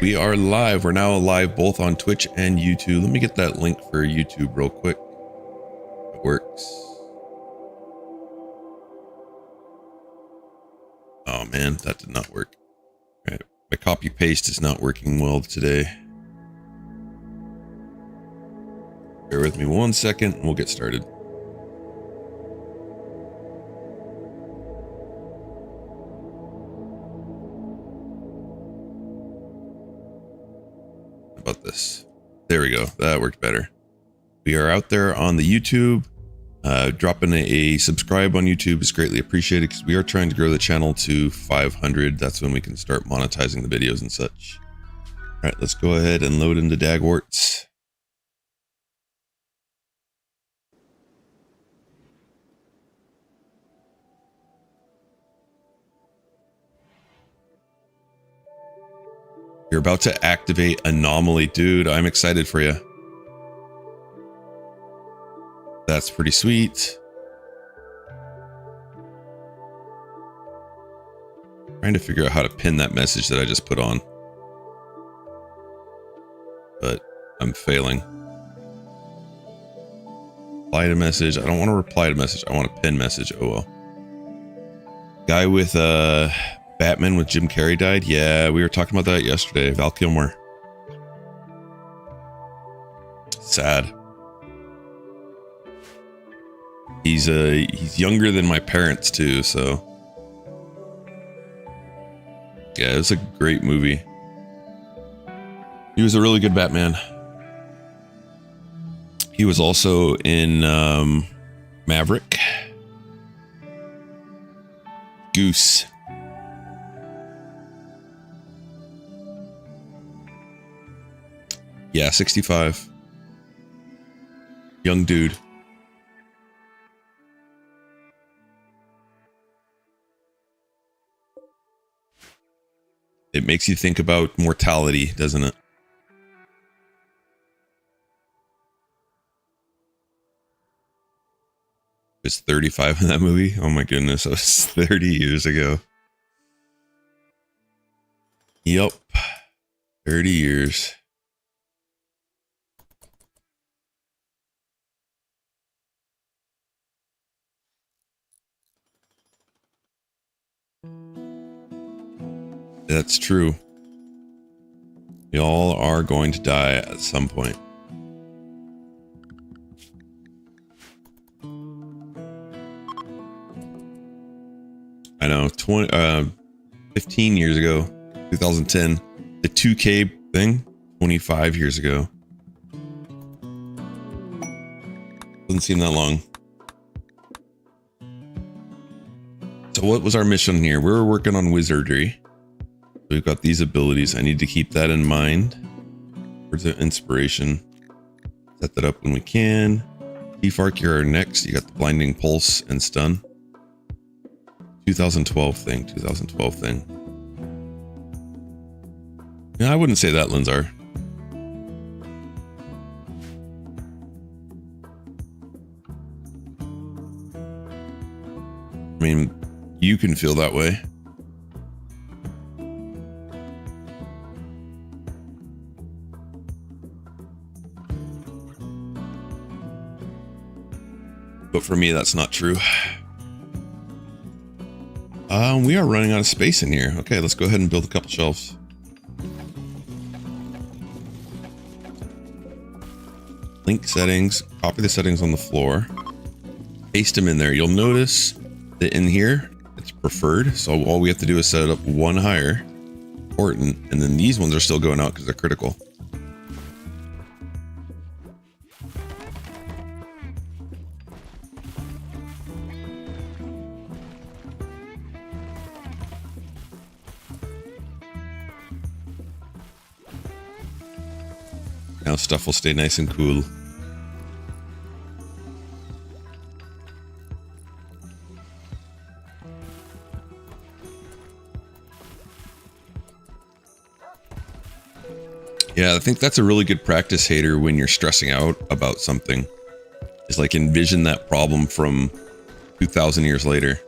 We are live. We're now live both on Twitch and YouTube. Let me get that link for YouTube real quick. It works. Oh man, that did not work. All right. My copy paste is not working well today. Bear with me 1 second and we'll get started. About this. There we go. That worked better. We are out there on the YouTube. Dropping a subscribe on YouTube is greatly appreciated because we are trying to grow the channel to 500. That's when we can start monetizing the videos and such. All right, let's go ahead and load into Dagworts. You're about to activate Anomaly. Dude, I'm excited for you. That's pretty sweet. Trying to figure out how to pin that message that I just put on. But I'm failing. Reply to message. I don't want to reply to message. I want to pin message. Oh well. Guy with Batman with Jim Carrey died. Yeah, we were talking about that yesterday. Val Kilmer. Sad. He's younger than my parents too, so yeah, it's a great movie. He was a really good Batman. He was also in Maverick. Goose. Yeah, 65. Young dude. It makes you think about mortality, doesn't it? It's 35 in that movie. Oh my goodness, that was 30 years ago. Yup. 30 years. That's true. We all are going to die at some point. I know, 15 years ago, 2010, the 2K thing, 25 years ago. Doesn't seem that long. So what was our mission here? We were working on wizardry. We've got these abilities. I need to keep that in mind. Words of inspiration. Set that up when we can. T-Fark, you're next. You got the blinding pulse and stun. 2012 thing. 2012 thing. Yeah, I wouldn't say that, Linzar. I mean, you can feel that way. But for me, that's not true. We are running out of space in here. Okay, let's go ahead and build a couple shelves. Link settings. Copy the settings on the floor. Paste them in there. You'll notice that in here, it's preferred. So all we have to do is set it up one higher. Important. And then these ones are still going out because they're critical. Now stuff will stay nice and cool. Yeah, I think that's a really good practice, Hater, when you're stressing out about something. Is like envision that problem from 2,000 years later.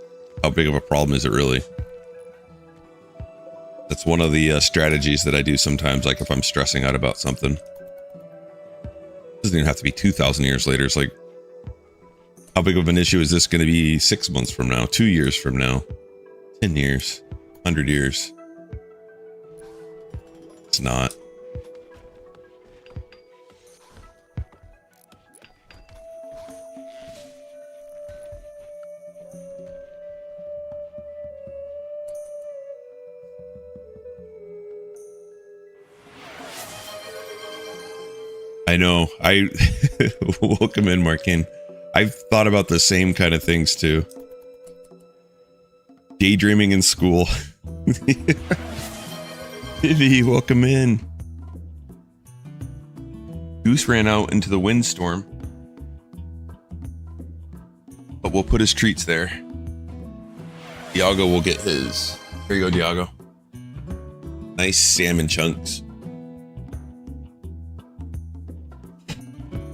How big of a problem is it really? That's one of the strategies that I do sometimes, like if I'm stressing out about something. It doesn't even have to be 2,000 years later. It's like, how big of an issue is this going to be 6 months from now, 2 years from now, 10 years, 100 years? It's not. I know. Welcome in, Markin. I've thought about the same kind of things too. Daydreaming in school. Vivi, welcome in. Goose ran out into the windstorm, but we'll put his treats there. Diago will get his. Here you go, Diago. Nice salmon chunks.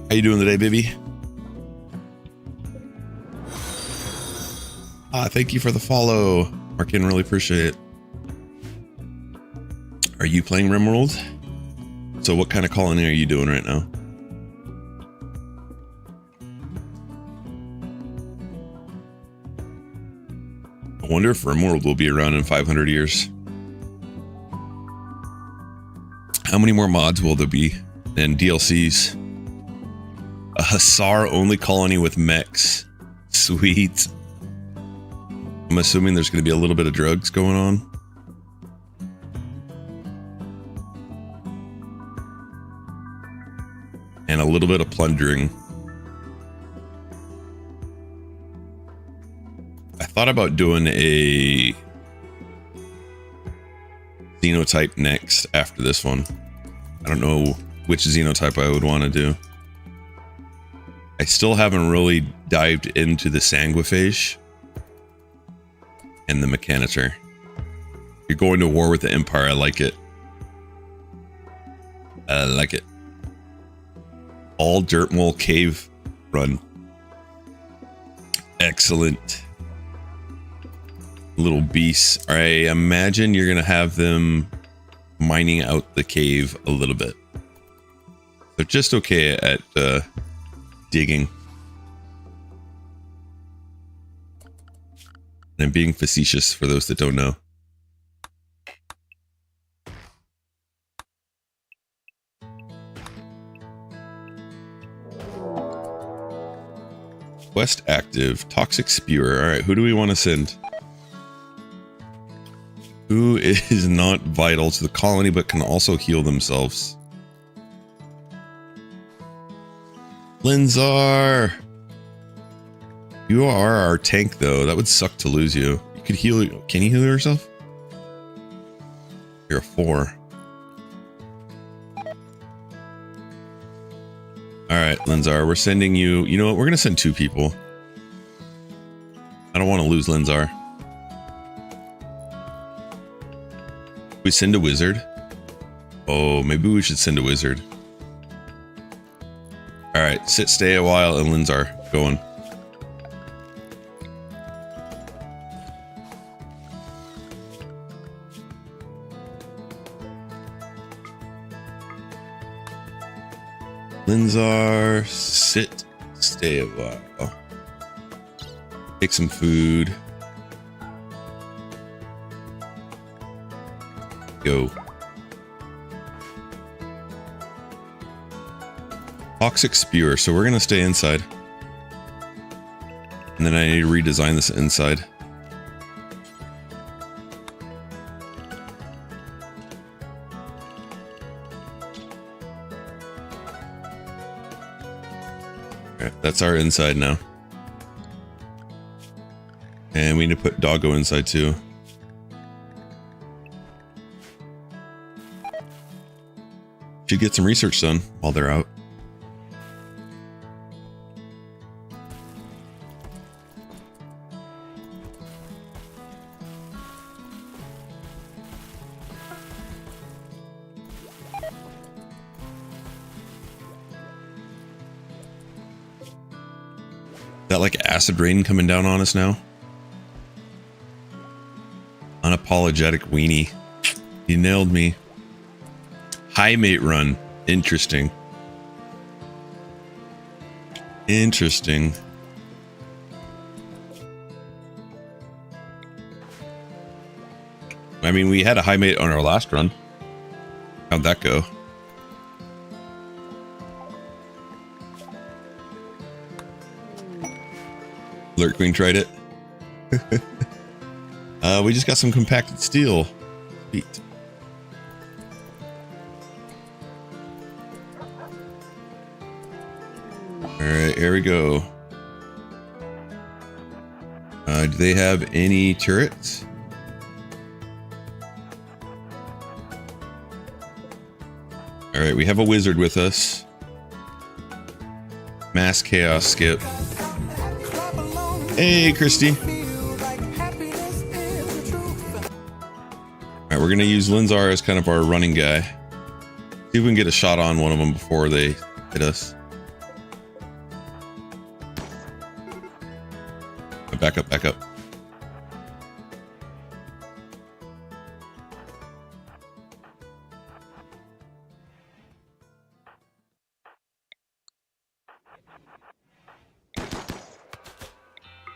How you doing today, Bibby? Thank you for the follow. Markin, really appreciate it. Are you playing Rimworld? So what kind of colony are you doing right now? I wonder if Rimworld will be around in 500 years. How many more mods will there be and DLCs? A Hussar only colony with mechs. Sweet. I'm assuming there's going to be a little bit of drugs going on. And a little bit of plundering. I thought about doing a xenotype next after this one. I don't know which xenotype I would want to do. I still haven't really dived into the sanguiphage and the mechanitor. You're going to war with the Empire. I like it. I like it. All dirt mole cave run. Excellent. Little beasts. I imagine you're going to have them mining out the cave a little bit. They're just okay at digging. And I'm being facetious for those that don't know. Quest active. Toxic spewer. Alright, who do we want to send? Who is not vital to the colony but can also heal themselves? Linzar! You are our tank though. That would suck to lose you. You could heal. Can you heal yourself? You're a 4. Alright, Linzar, we're sending you. You know what? We're gonna send 2 people. I don't want to lose Linzar. We send a wizard. Oh, maybe we should send a wizard. Alright, sit, stay a while, and Linzar, going. Linzar, sit, stay a while. Take some food. Go. Toxic spewer, so we're gonna stay inside. And then I need to redesign this inside. Alright, that's our inside now. And we need to put Doggo inside too. Should get some research done while they're out. That like acid rain coming down on us now. Unapologetic weenie. You nailed me. High mate run. Interesting. Interesting. I mean, we had a high mate on our last run. How'd that go? Alert Queen tried it. We just got some compacted steel. Sweet. Alright, here we go. Do they have any turrets? Alright, we have a wizard with us. Mass Chaos Skip. Hey, Christy. Alright, we're gonna use Linzar as kind of our running guy. See if we can get a shot on one of them before they hit us. Back up, back up.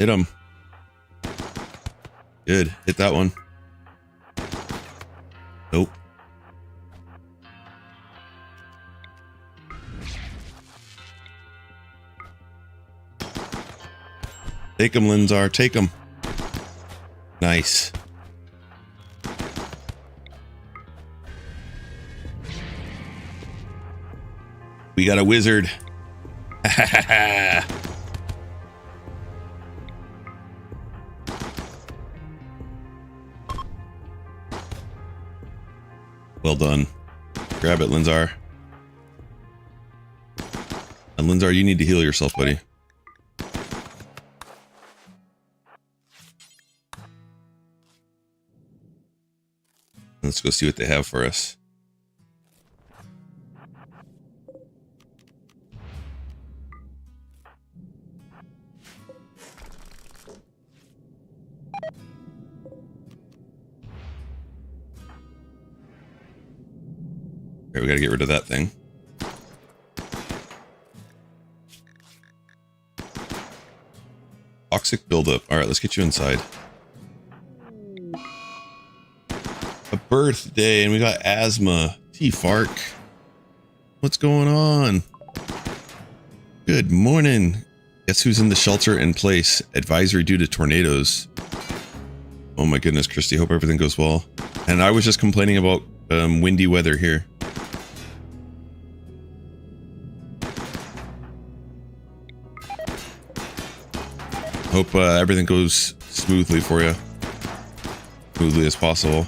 Hit him. Good. Hit that one. Nope. Take him, Linzar. Take him. Nice. We got a wizard. Well done. Grab it, Linzar. And Linzar, you need to heal yourself, buddy. Let's go see what they have for us. Okay, we gotta get rid of that thing. Toxic buildup. Alright, let's get you inside. A birthday, and we got asthma. T-Fark. What's going on? Good morning. Guess who's in the shelter in place? Advisory due to tornadoes. Oh my goodness, Christy. Hope everything goes well. And I was just complaining about windy weather here. Hope everything goes smoothly for you. Smoothly as possible.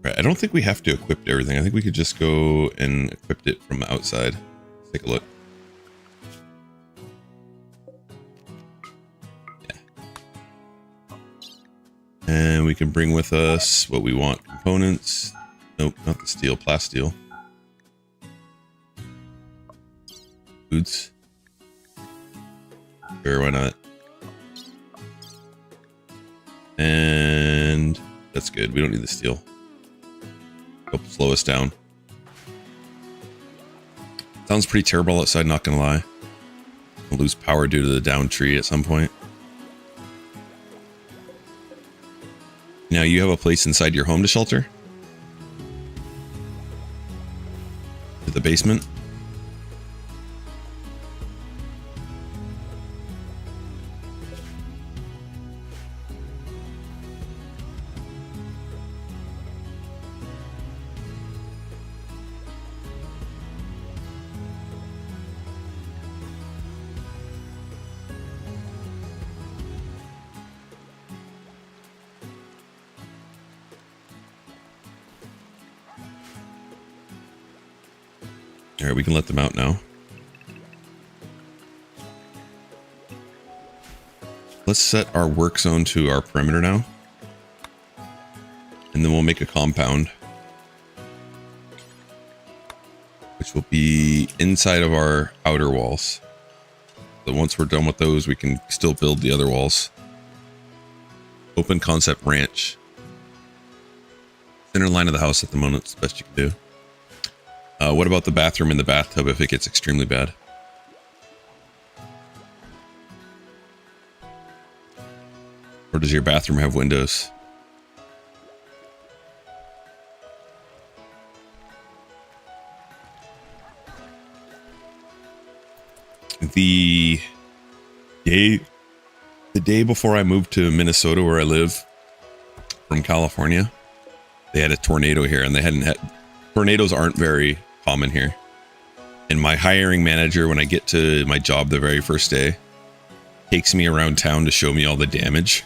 Right, I don't think we have to equip everything. I think we could just go and equip it from the outside. Let's take a look. Yeah. And we can bring with us what we want. Components. Nope, not the steel, plasteel. Boots. Sure, why not? And that's good. We don't need the steel. Help slow us down. Sounds pretty terrible outside, not gonna lie. We'll lose power due to the down tree at some point. Now you have a place inside your home to shelter? To the basement? Alright, we can let them out now. Let's set our work zone to our perimeter now. And then we'll make a compound. Which will be inside of our outer walls. So once we're done with those, we can still build the other walls. Open concept ranch. Center line of the house at the moment is the best you can do. What about the bathroom and the bathtub if it gets extremely bad? Or does your bathroom have windows? The day before I moved to Minnesota, where I live from California, they had a tornado here, and they hadn't had tornadoes aren't very common here. And my hiring manager, when I get to my job the very first day, takes me around town to show me all the damage.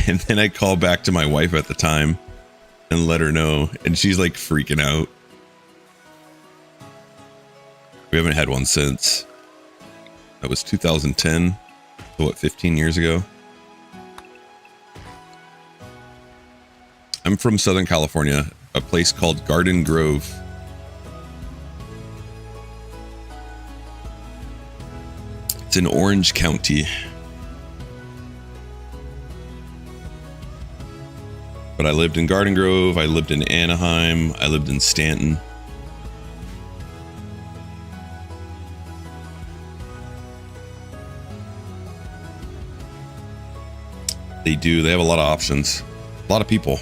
And then I call back to my wife at the time and let her know, and she's like freaking out. We haven't had one since. That was 2010. So what, 15 years ago? I'm from Southern California, a place called Garden Grove. It's in Orange County. But I lived in Garden Grove, I lived in Anaheim, I lived in Stanton. They have a lot of options. A lot of people.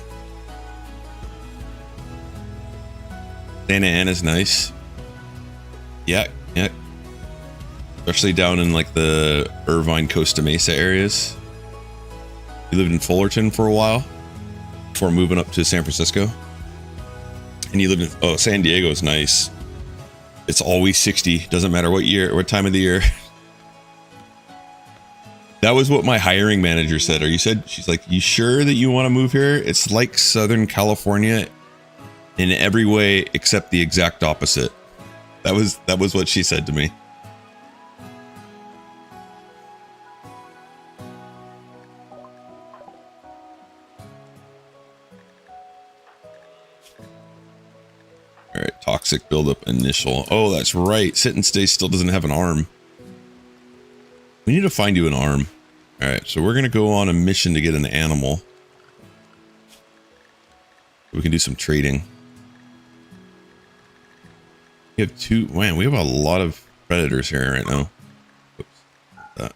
Santa Ana's nice. Yeah. Especially down in like the Irvine, Costa Mesa areas. We lived in Fullerton for a while before moving up to San Francisco. And you lived in, San Diego's nice. It's always 60. Doesn't matter what time of the year. That was what my hiring manager said. She's like, you sure that you want to move here? It's like Southern California in every way except the exact opposite. That was what she said to me. All right, toxic buildup initial. Oh, that's right. Sit and Stay still doesn't have an arm. We need to find you an arm. All right, so we're going to go on a mission to get an animal. We can do some trading. We have we have a lot of predators here right now. Oops.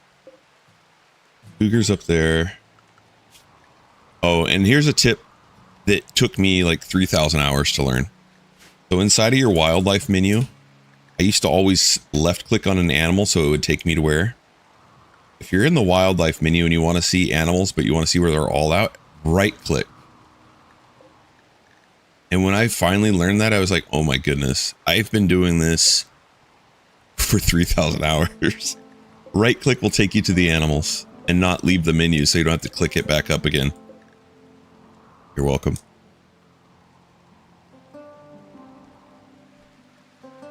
Cougars up there. Oh, and here's a tip that took me like 3,000 hours to learn. So inside of your wildlife menu, I used to always left click on an animal so it would take me to where. If you're in the wildlife menu and you want to see animals, but you want to see where they're all out, right click. And when I finally learned that, I was like, oh my goodness, I've been doing this for 3,000 hours. Right click will take you to the animals and not leave the menu, so you don't have to click it back up again. You're welcome.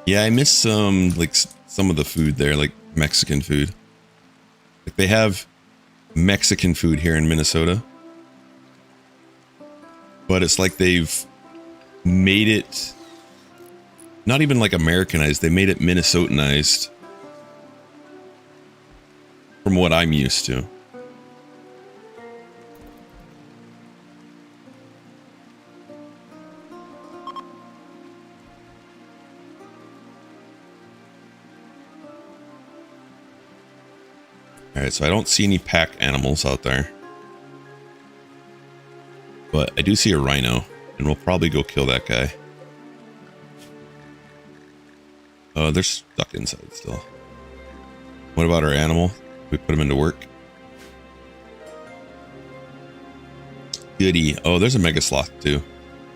Yeah, I miss some of the food there, like Mexican food. Like they have Mexican food here in Minnesota, but it's like they've made it not even like Americanized. They made it Minnesotanized from what I'm used to. All right, so I don't see any pack animals out there, but I do see a rhino, and we'll probably go kill that guy. Oh, they're stuck inside still. What about our animal? We put him into work. Goody. Oh, there's a mega sloth too.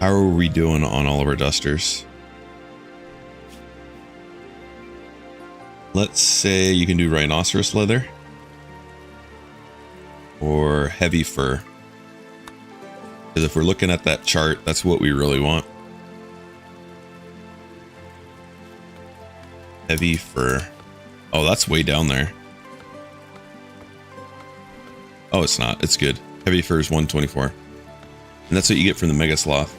How are we doing on all of our dusters? Let's say you can do rhinoceros leather. Or heavy fur. Because if we're looking at that chart, that's what we really want. Heavy fur. Oh, that's way down there. Oh, it's not. It's good. Heavy fur is 124. And that's what you get from the mega sloth.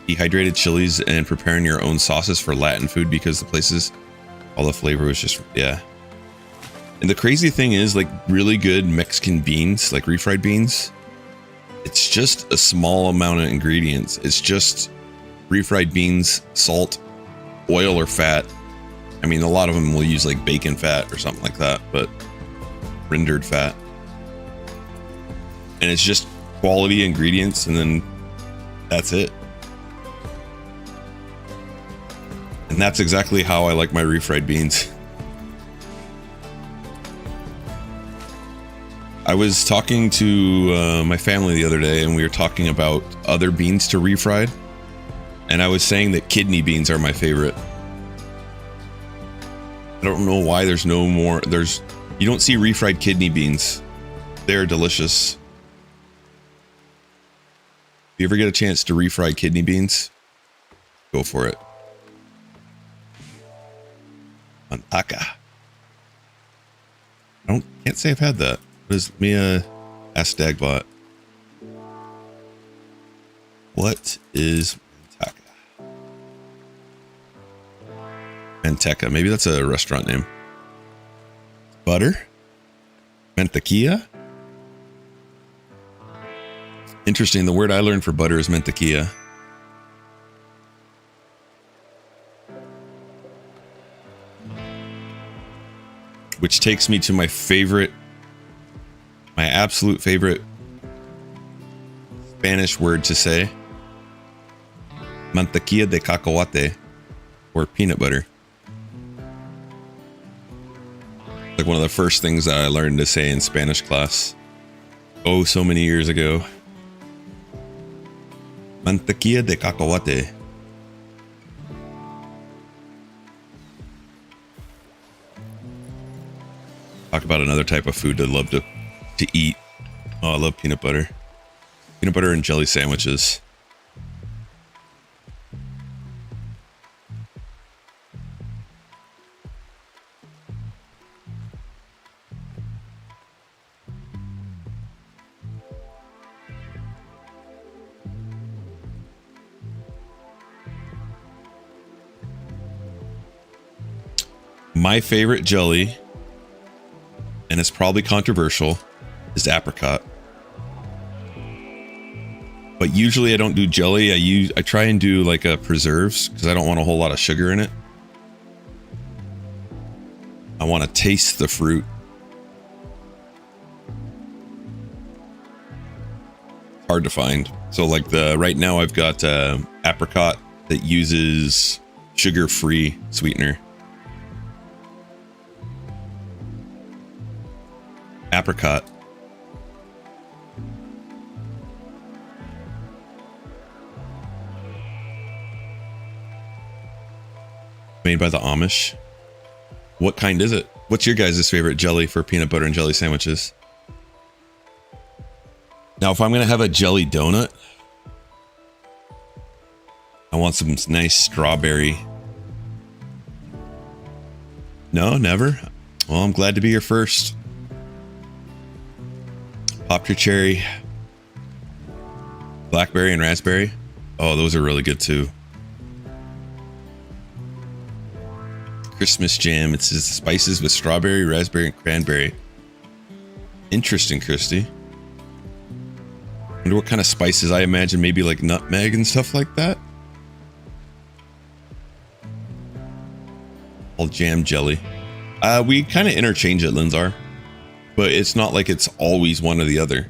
Dehydrated chilies and preparing your own sauces for Latin food because the places All the flavor was just, yeah. And the crazy thing is, like, really good Mexican beans, like refried beans, it's just a small amount of ingredients. It's just refried beans, salt, oil, or fat. I mean, a lot of them will use like bacon fat or something like that, but rendered fat. And it's just quality ingredients, and then that's it. And that's exactly how I like my refried beans. I was talking to my family the other day, and we were talking about other beans to refried. And I was saying that kidney beans are my favorite. I don't know why there's no more. You don't see refried kidney beans. They're delicious. If you ever get a chance to refry kidney beans, go for it. Manteca. Can't say I've had that. What is Mia asked Dagbot? What is manteca? Manteca. Maybe that's a restaurant name. Butter? Mantequilla? Interesting. The word I learned for butter is mantequilla. Which takes me to my absolute favorite Spanish word to say. Mantequilla de cacahuate, or peanut butter. Like one of the first things that I learned to say in Spanish class. Oh, so many years ago. Mantequilla de cacahuate. Talk about another type of food I'd love to eat. Oh, I love peanut butter. Peanut butter and jelly sandwiches. My favorite jelly, and it's probably controversial, is apricot. But usually I don't do jelly. I try and do like a preserves because I don't want a whole lot of sugar in it. I want to taste the fruit. Hard to find. So like right now I've got apricot that uses sugar-free sweetener. Apricot. Made by the Amish. What kind is it? What's your guys' favorite jelly for peanut butter and jelly sandwiches? Now, if I'm going to have a jelly donut, I want some nice strawberry. No, never? Well, I'm glad to be your first. Popped your cherry. Blackberry and raspberry. Oh, those are really good too. Christmas jam. It says spices with strawberry, raspberry, and cranberry. Interesting, Christy. Wonder what kind of spices. I imagine maybe like nutmeg and stuff like that. All jam jelly. We kind of interchange it, Linzar. But it's not like it's always one or the other.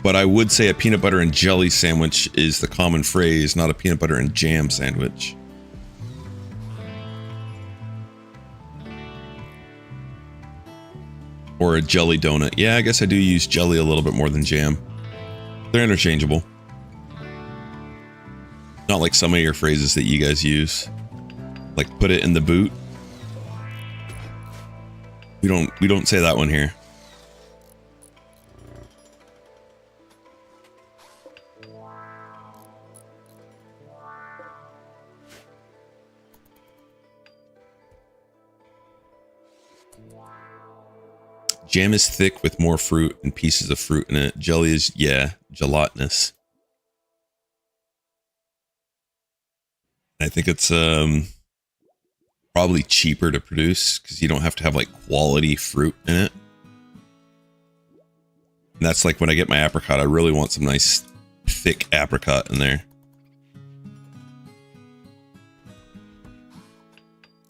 But I would say a peanut butter and jelly sandwich is the common phrase, not a peanut butter and jam sandwich. Or a jelly donut. Yeah, I guess I do use jelly a little bit more than jam. They're interchangeable. Not like some of your phrases that you guys use. Like put it in the boot. We don't say that one here. Jam is thick with more fruit and pieces of fruit in it. Jelly is, yeah, gelatinous. I think it's probably cheaper to produce because you don't have to have like quality fruit in it. And that's like when I get my apricot, I really want some nice thick apricot in there.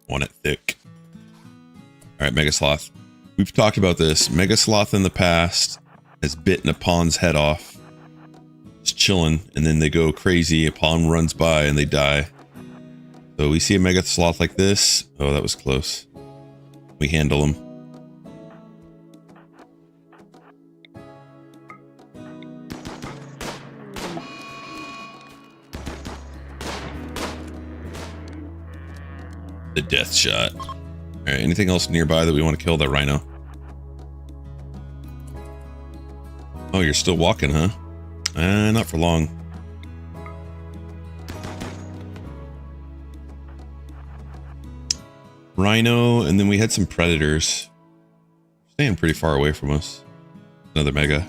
Want it thick. All right, Mega Sloth. We've talked about this. Mega Sloth in the past has bitten a pawn's head off. Just chilling, and then they go crazy. A pawn runs by and they die. So we see a Mega Sloth like this. Oh, that was close. We handle him. The death shot. All right, anything else nearby that we want to kill? That rhino. Oh, you're still walking, huh? Not for long. Rhino, and then we had some predators. Staying pretty far away from us. Another mega.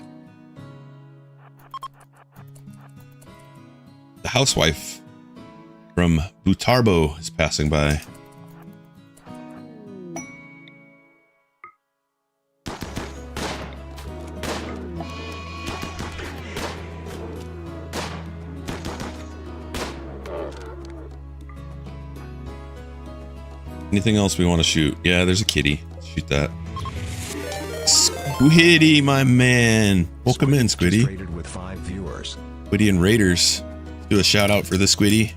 The housewife from Butarbo is passing by. Anything else we want to shoot? Yeah, there's a kitty. Let's shoot that. Squiddy, my man. Welcome in, Squiddy. Rated with 5 viewers. Squiddy and Raiders. Let's do a shout out for the Squiddy.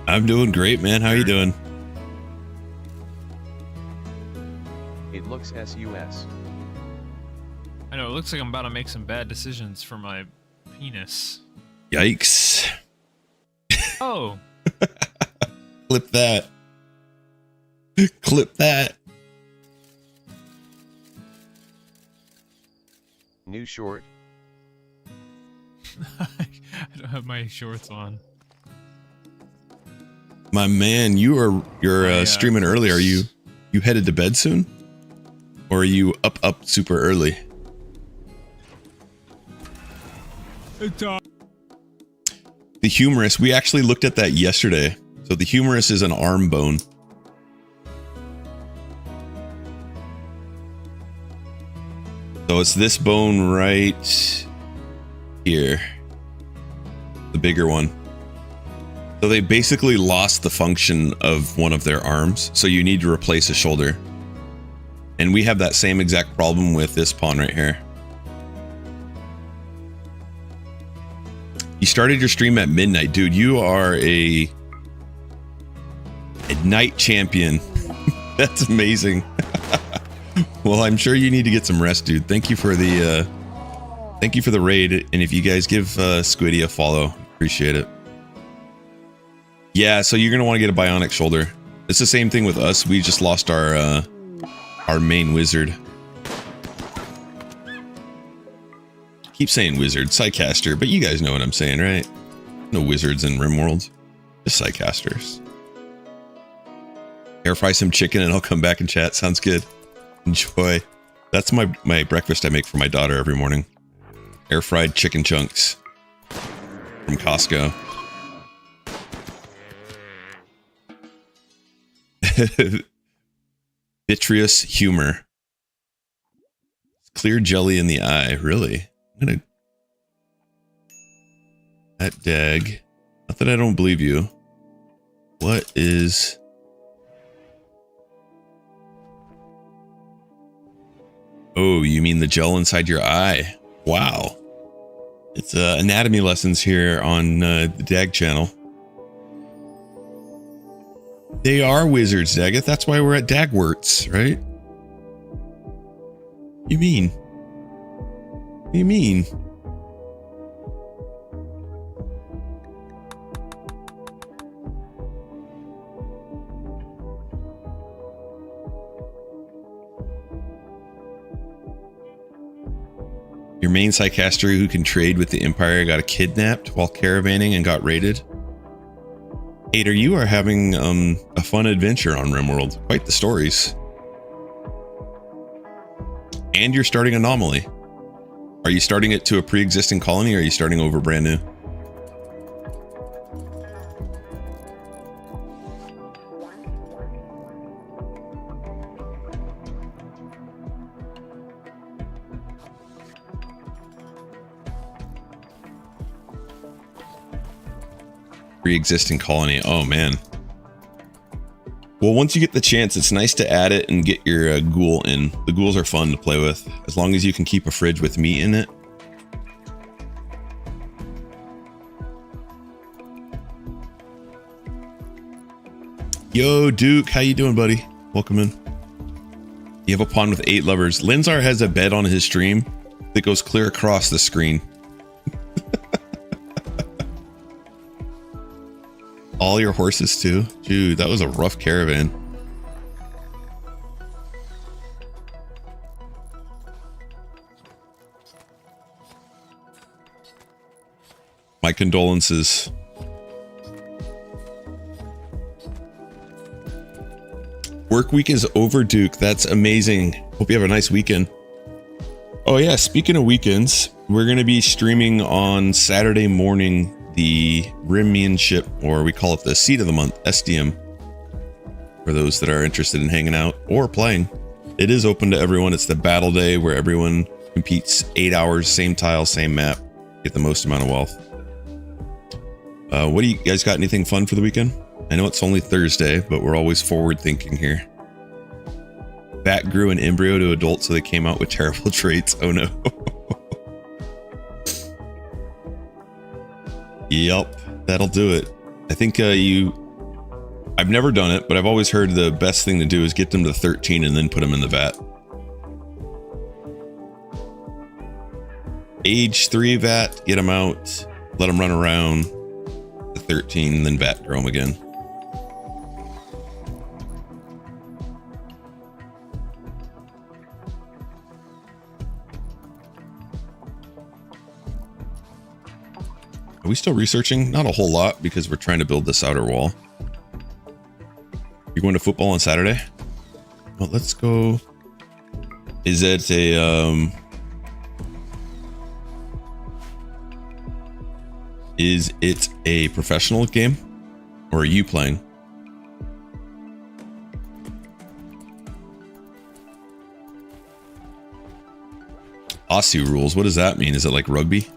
I'm doing great, man. How you doing? It looks sus. I know, it looks like I'm about to make some bad decisions for my penis. Yikes. Oh. Clip that. Clip that. New short. I don't have my shorts on. My man, you're streaming early. Are you headed to bed soon? Or are you up super early? The humerus, we actually looked at that yesterday. So the humerus is an arm bone. So it's this bone right here. The bigger one. So they basically lost the function of one of their arms. So you need to replace a shoulder. And we have that same exact problem with this pawn right here. You started your stream at midnight, dude. You are a night champion. That's amazing. Well, I'm sure you need to get some rest, dude. Thank you for the raid. And if you guys give Squiddy a follow, appreciate it. Yeah, so you're gonna want to get a bionic shoulder. It's the same thing with us. We just lost our main wizard. Keep saying wizard, Psycaster, but you guys know what I'm saying, right? No wizards in Rimworld, just Psycasters. Air fry some chicken and I'll come back and chat. Sounds good. Enjoy. That's my breakfast I make for my daughter every morning. Air fried chicken chunks from Costco. Vitreous humor. Clear jelly in the eye. Really? I'm gonna... That dag. Not that I don't believe you. What is... Oh, you mean the gel inside your eye? Wow. It's anatomy lessons here on the Dag channel. They are wizards, Daggett. That's why we're at Dagworts, right? You mean? What do you mean? Your main Psycaster who can trade with the Empire got kidnapped while caravanning and got raided. Hater, you are having a fun adventure on Rimworld. Quite the stories. And you're starting Anomaly. Are you starting it to a pre-existing colony, or are you starting over brand new? Pre-existing colony. Oh man. Well, once you get the chance, it's nice to add it and get your ghoul in. The ghouls are fun to play with, as long as you can keep a fridge with meat in it. Yo, Duke, how you doing, buddy? Welcome in. You have a pond with 8 lovers. Linzar has a bed on his stream that goes clear across the screen. All your horses too? Dude, that was a rough caravan. My condolences. Work week is over, Duke. That's amazing. Hope you have a nice weekend. Oh yeah, speaking of weekends, we're going to be streaming on Saturday morning the Rimworld, or we call it the Seed of the Month, SDM, for those that are interested in hanging out or playing. It is open to everyone. It's the battle day where everyone competes 8 hours, same tile, same map, get the most amount of wealth. What do you guys got? Anything fun for the weekend? I know it's only Thursday, but we're always forward thinking here. Bat grew an embryo to adult, so they came out with terrible traits. Oh no. Yep, that'll do it. I think I've never done it, but I've always heard the best thing to do is get them to 13 and then put them in the vat. Age 3 vat, get them out, let them run around to 13, then vat grow them again. Are we still researching? Not a whole lot, because we're trying to build this outer wall. You're going to football on Saturday? Well, let's go. Is it a is it a professional game, or are you playing? Aussie rules. What does that mean? Is it like rugby?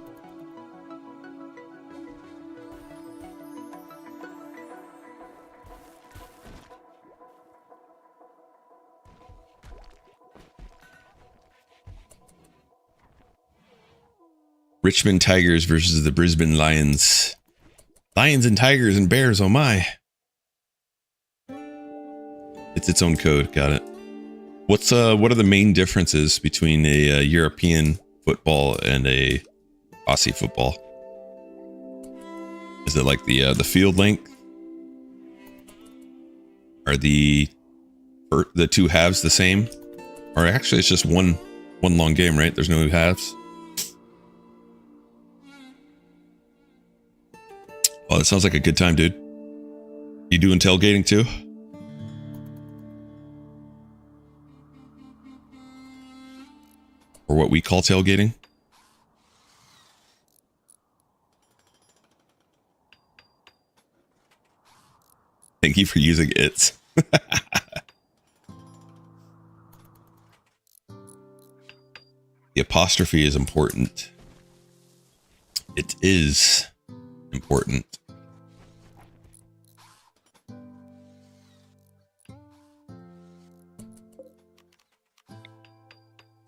Richmond Tigers versus the Brisbane Lions. Lions and Tigers and Bears, oh my. It's its own code, got it. What are the main differences between a European football and a Aussie football? Is it like the field length? Are the two halves the same? Or actually it's just one long game, right? There's no halves. Oh, that sounds like a good time, dude. You doing tailgating too? Or what we call tailgating? Thank you for using it. The apostrophe is important. It is important.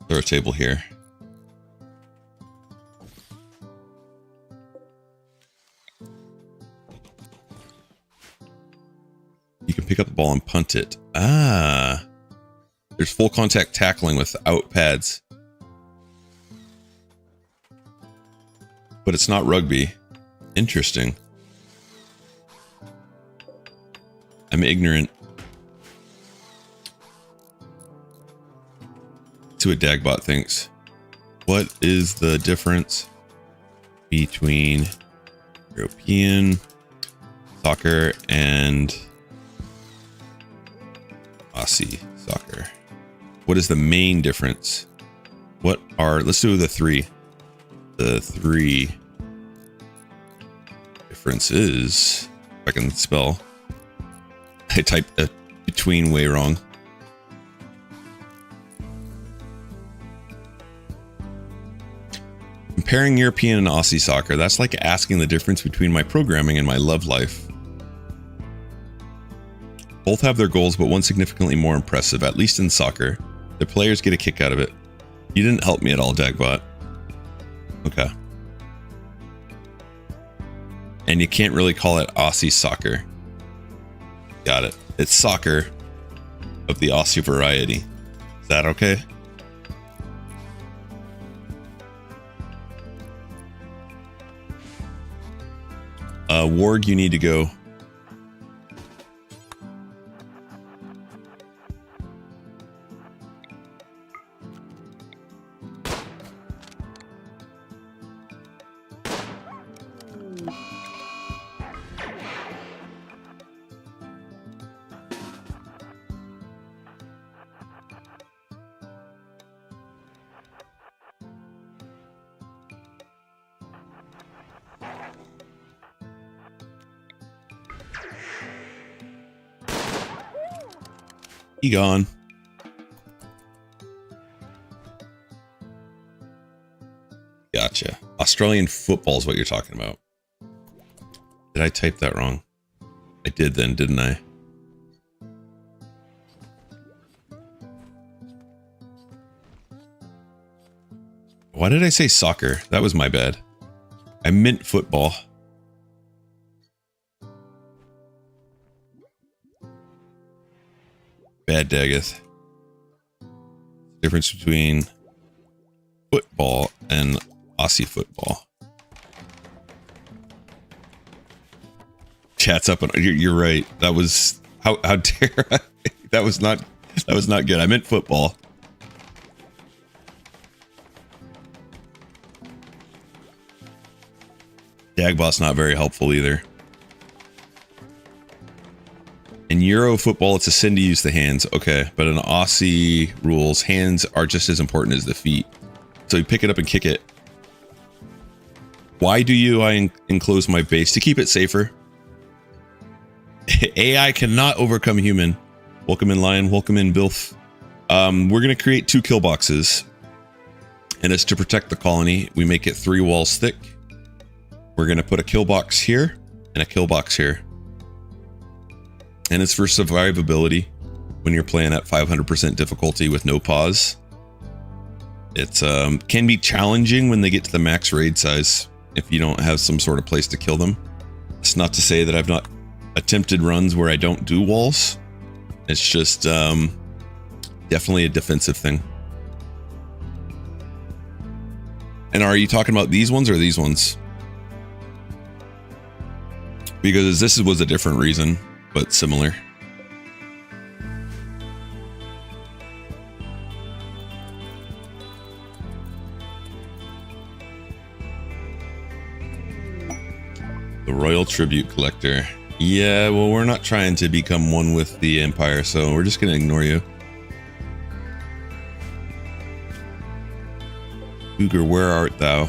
Throw a table here. You can pick up the ball and punt it. Ah. There's full contact tackling without pads. But it's not rugby. Interesting. I'm ignorant. To what Dagbot thinks. What is the difference between European soccer and Aussie soccer? What is the main difference? Let's do the 3. the 3 difference is, if I can spell, I typed a between way wrong. Comparing European and Aussie soccer, that's like asking the difference between my programming and my love life. Both have their goals, but one significantly more impressive, at least in soccer. The players get a kick out of it. You didn't help me at all, Dagbot. Okay. And you can't really call it Aussie soccer. Got it. It's soccer of the Aussie variety. Is that okay? Warg, you need to go. Gone. Gotcha. Australian football is what you're talking about. Did I type that wrong? I did then, didn't I? Why did I say soccer? That was my bad. I meant football. Bad Daggeth. Difference between football and Aussie football. Chat's up. You're right. That was how dare I? That was not good. I meant football. Dagbot's not very helpful either. In Euro football, it's a sin to use the hands. Okay, but in Aussie rules, hands are just as important as the feet. So you pick it up and kick it. Why do I enclose my base? To keep it safer. AI cannot overcome human. Welcome in, Lion. Welcome in, Bilf. We're going to create 2 kill boxes. And it's to protect the colony. We make it 3 walls thick. We're going to put a kill box here and a kill box here. And it's for survivability when you're playing at 500% difficulty with no pause. It can be challenging when they get to the max raid size if you don't have some sort of place to kill them. It's not to say that I've not attempted runs where I don't do walls. It's just definitely a defensive thing. And are you talking about these ones or these ones? Because this was a different reason, but similar. The Royal Tribute Collector. Yeah, well, we're not trying to become one with the Empire, so we're just going to ignore you. Cougar, where art thou?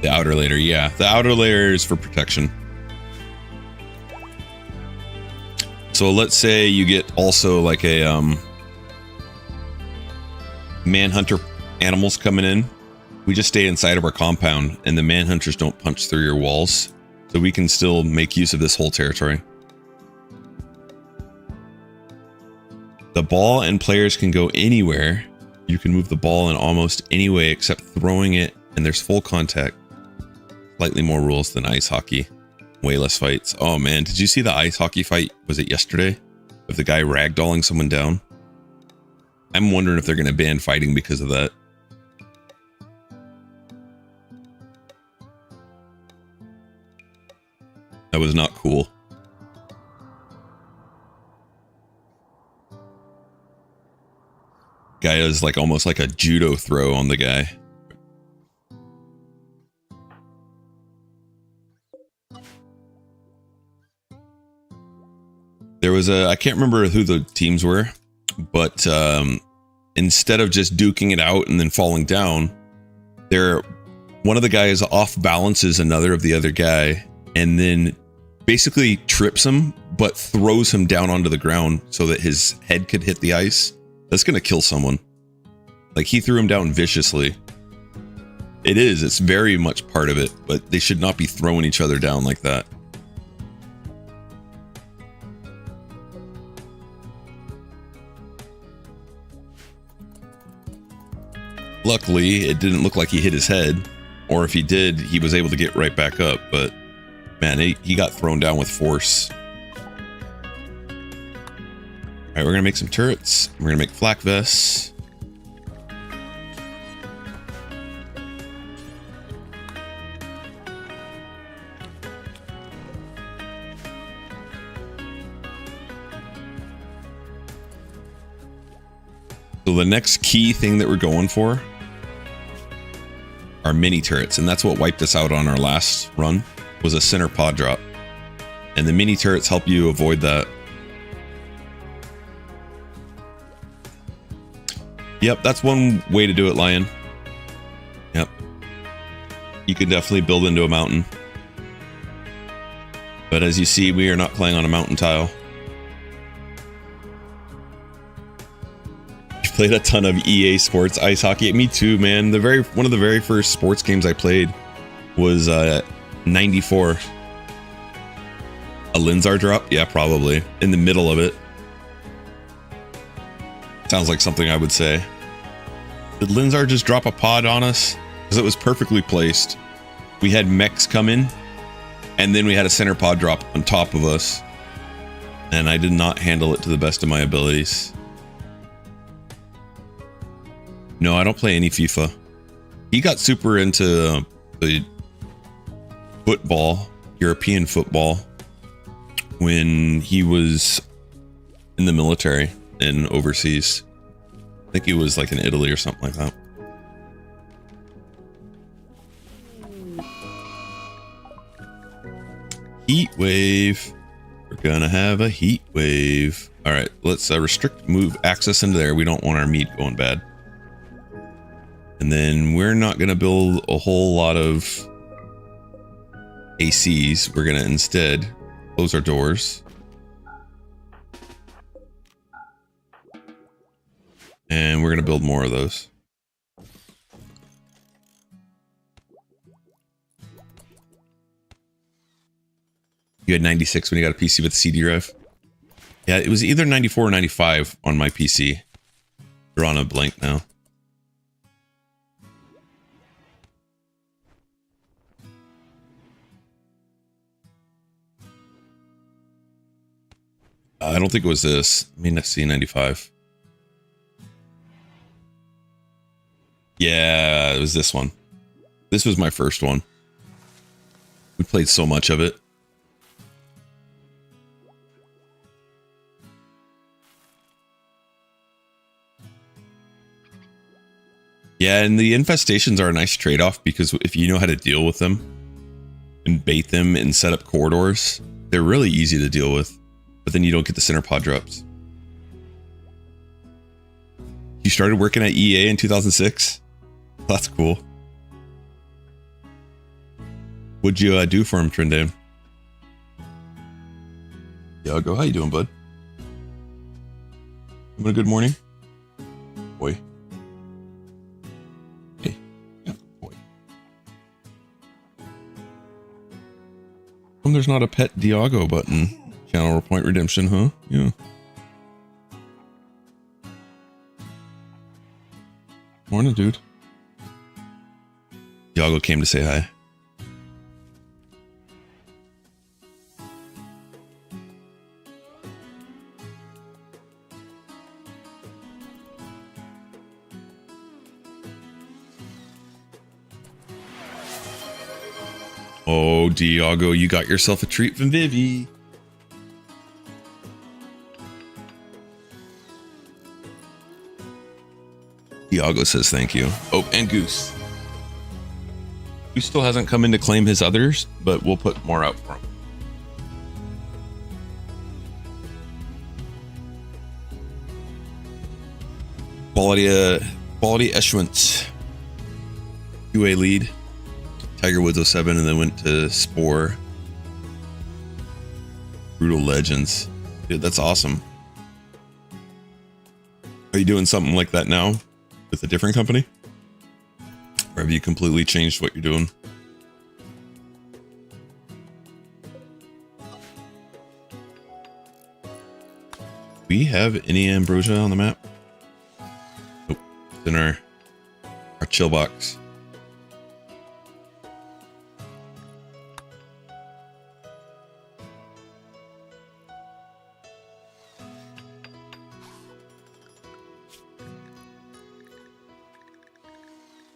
The outer layer, yeah. The outer layer is for protection. So let's say you get also like a manhunter animals coming in. We just stay inside of our compound and the manhunters don't punch through your walls. So we can still make use of this whole territory. The ball and players can go anywhere. You can move the ball in almost any way except throwing it, and there's full contact. Slightly more rules than ice hockey. Way less fights. Oh man, did you see the ice hockey fight? Was it yesterday? Of the guy ragdolling someone down? I'm wondering if they're going to ban fighting because of that. That was not cool. Guy is like almost like a judo throw on the guy. There was I can't remember who the teams were, but instead of just duking it out and then falling down, one of the guys off balances another of the other guy and then basically trips him, but throws him down onto the ground so that his head could hit the ice. That's going to kill someone. Like, he threw him down viciously. It's very much part of it, but they should not be throwing each other down like that. Luckily, it didn't look like he hit his head, or if he did, he was able to get right back up, but man, he got thrown down with force. All right, we're gonna make some turrets. We're gonna make flak vests. So the next key thing that we're going for are mini turrets, and that's what wiped us out on our last run, was a center pod drop. And the mini turrets help you avoid that. Yep, that's one way to do it, Lion. Yep. You can definitely build into a mountain. But as you see, we are not playing on a mountain tile. Played a ton of EA Sports ice hockey. Me too, man. One of the very first sports games I played was 94. A Linzar drop? Yeah, probably. In the middle of it. Sounds like something I would say. Did Linzar just drop a pod on us? Because it was perfectly placed. We had mechs come in, and then we had a center pod drop on top of us. And I did not handle it to the best of my abilities. No, I don't play any FIFA. He got super into the football, European football, when he was in the military and overseas. I think he was like in Italy or something like that. Heat wave. We're gonna have a heat wave. All right, let's restrict move access into there. We don't want our meat going bad. And then we're not going to build a whole lot of ACs. We're going to instead close our doors. And we're going to build more of those. You had 96 when you got a PC with a CD drive? Yeah, it was either 94 or 95 on my PC. We're on a blank now. I don't think it was this. I mean, let's see, 95. Yeah, it was this one. This was my first one. We played so much of it. Yeah, and the infestations are a nice trade-off because if you know how to deal with them and bait them and set up corridors, they're really easy to deal with. But then you don't get the center pod drops. You started working at EA in 2006? That's cool. What'd you do for him, Trindam? Yago, how you doing, bud? Having a good morning? Boy. Hey. Yeah, boy. There's not a pet Diago button. Channel point redemption, huh? Yeah. Morning, dude. Yago came to say hi. Oh, Diago, you got yourself a treat from Vivi. Diago says thank you. Oh, and Goose. Goose still hasn't come in to claim his others, but we'll put more out for him. Quality Eschwint. QA lead. Tiger Woods 07 and then went to Spore. Brutal Legends. Dude, that's awesome. Are you doing something like that now with a different company? Or have you completely changed what you're doing? Do we have any ambrosia on the map? Nope. It's in our chill box.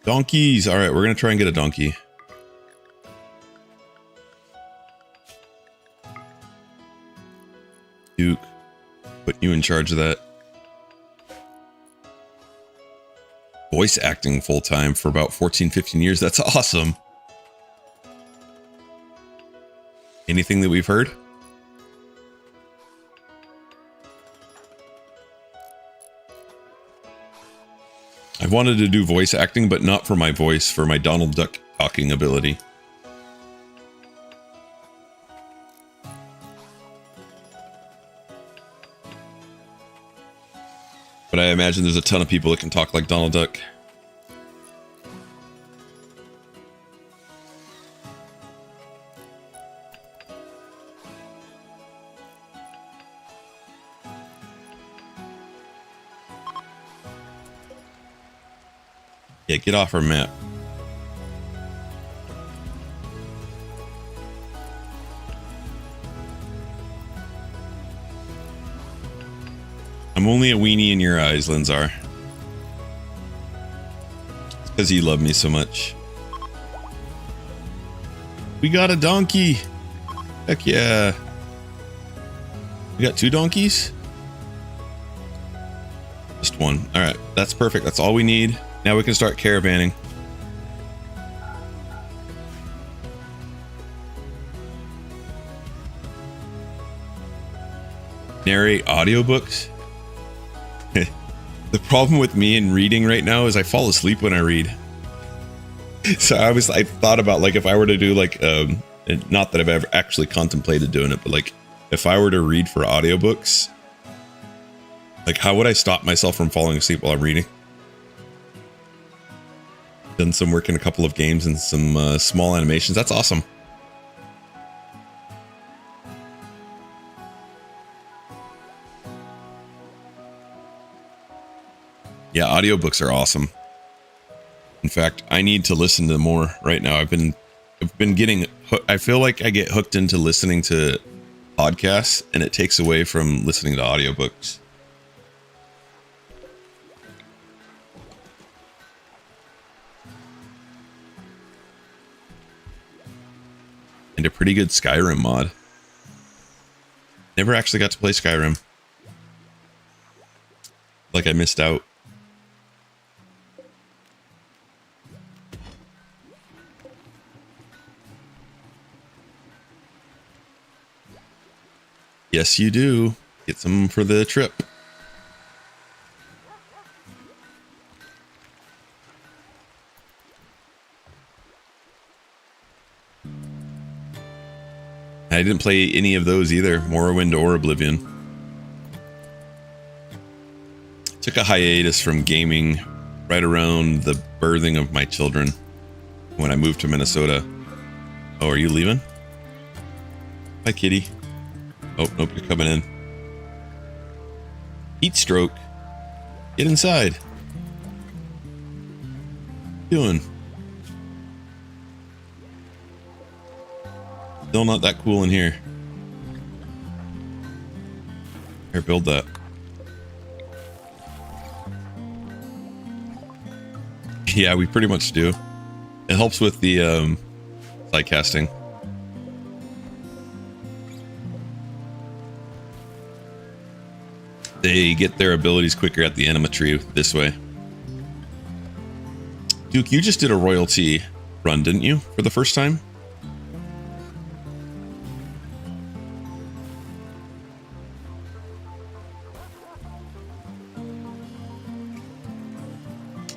Donkeys. All right, we're going to try and get a donkey. Duke, put you in charge of that. Voice acting full time for about 14, 15 years. That's awesome. Anything that we've heard? I've wanted to do voice acting, but not for my voice, for my Donald Duck talking ability. But I imagine there's a ton of people that can talk like Donald Duck. Yeah, get off our map. I'm only a weenie in your eyes, Linzar. It's because you love me so much. We got a donkey. Heck yeah. We got 2 donkeys? Just 1. All right, that's perfect. That's all we need. Now we can start caravanning. Narrate audiobooks? The problem with me in reading right now is I fall asleep when I read. So I thought about like if I were to do like not that I've ever actually contemplated doing it, but like if I were to read for audiobooks, like how would I stop myself from falling asleep while I'm reading? Done some work in a couple of games and some small animations. That's awesome. Yeah, audiobooks are awesome. In fact, I need to listen to more right now. I've been getting, I feel like I get hooked into listening to podcasts and it takes away from listening to audiobooks. And a pretty good Skyrim mod. Never actually got to play Skyrim. Like I missed out. Yes, you do. Get some for the trip. I didn't play any of those either, Morrowind or Oblivion. Took a hiatus from gaming right around the birthing of my children when I moved to Minnesota. Oh, are you leaving? Hi, kitty. Oh, nope, you're coming in. Heat stroke. Get inside. What you doing? Still not that cool in here. Here, build that. Yeah, we pretty much do. It helps with the side casting. They get their abilities quicker at the anima tree this way. Duke, you just did a royalty run, didn't you? For the first time?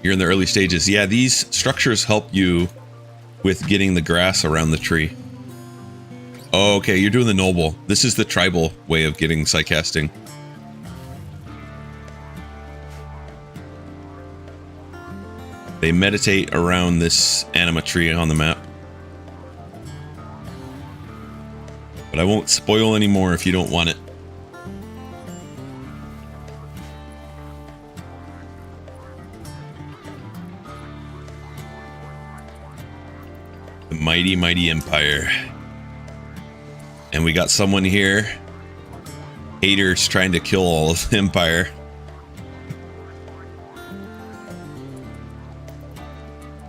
You're in the early stages. Yeah, these structures help you with getting the grass around the tree. Oh, okay, you're doing the noble. This is the tribal way of getting psycasting. They meditate around this anima tree on the map. But I won't spoil any more if you don't want it. The mighty, mighty empire. And we got someone here. Haters trying to kill all of the empire.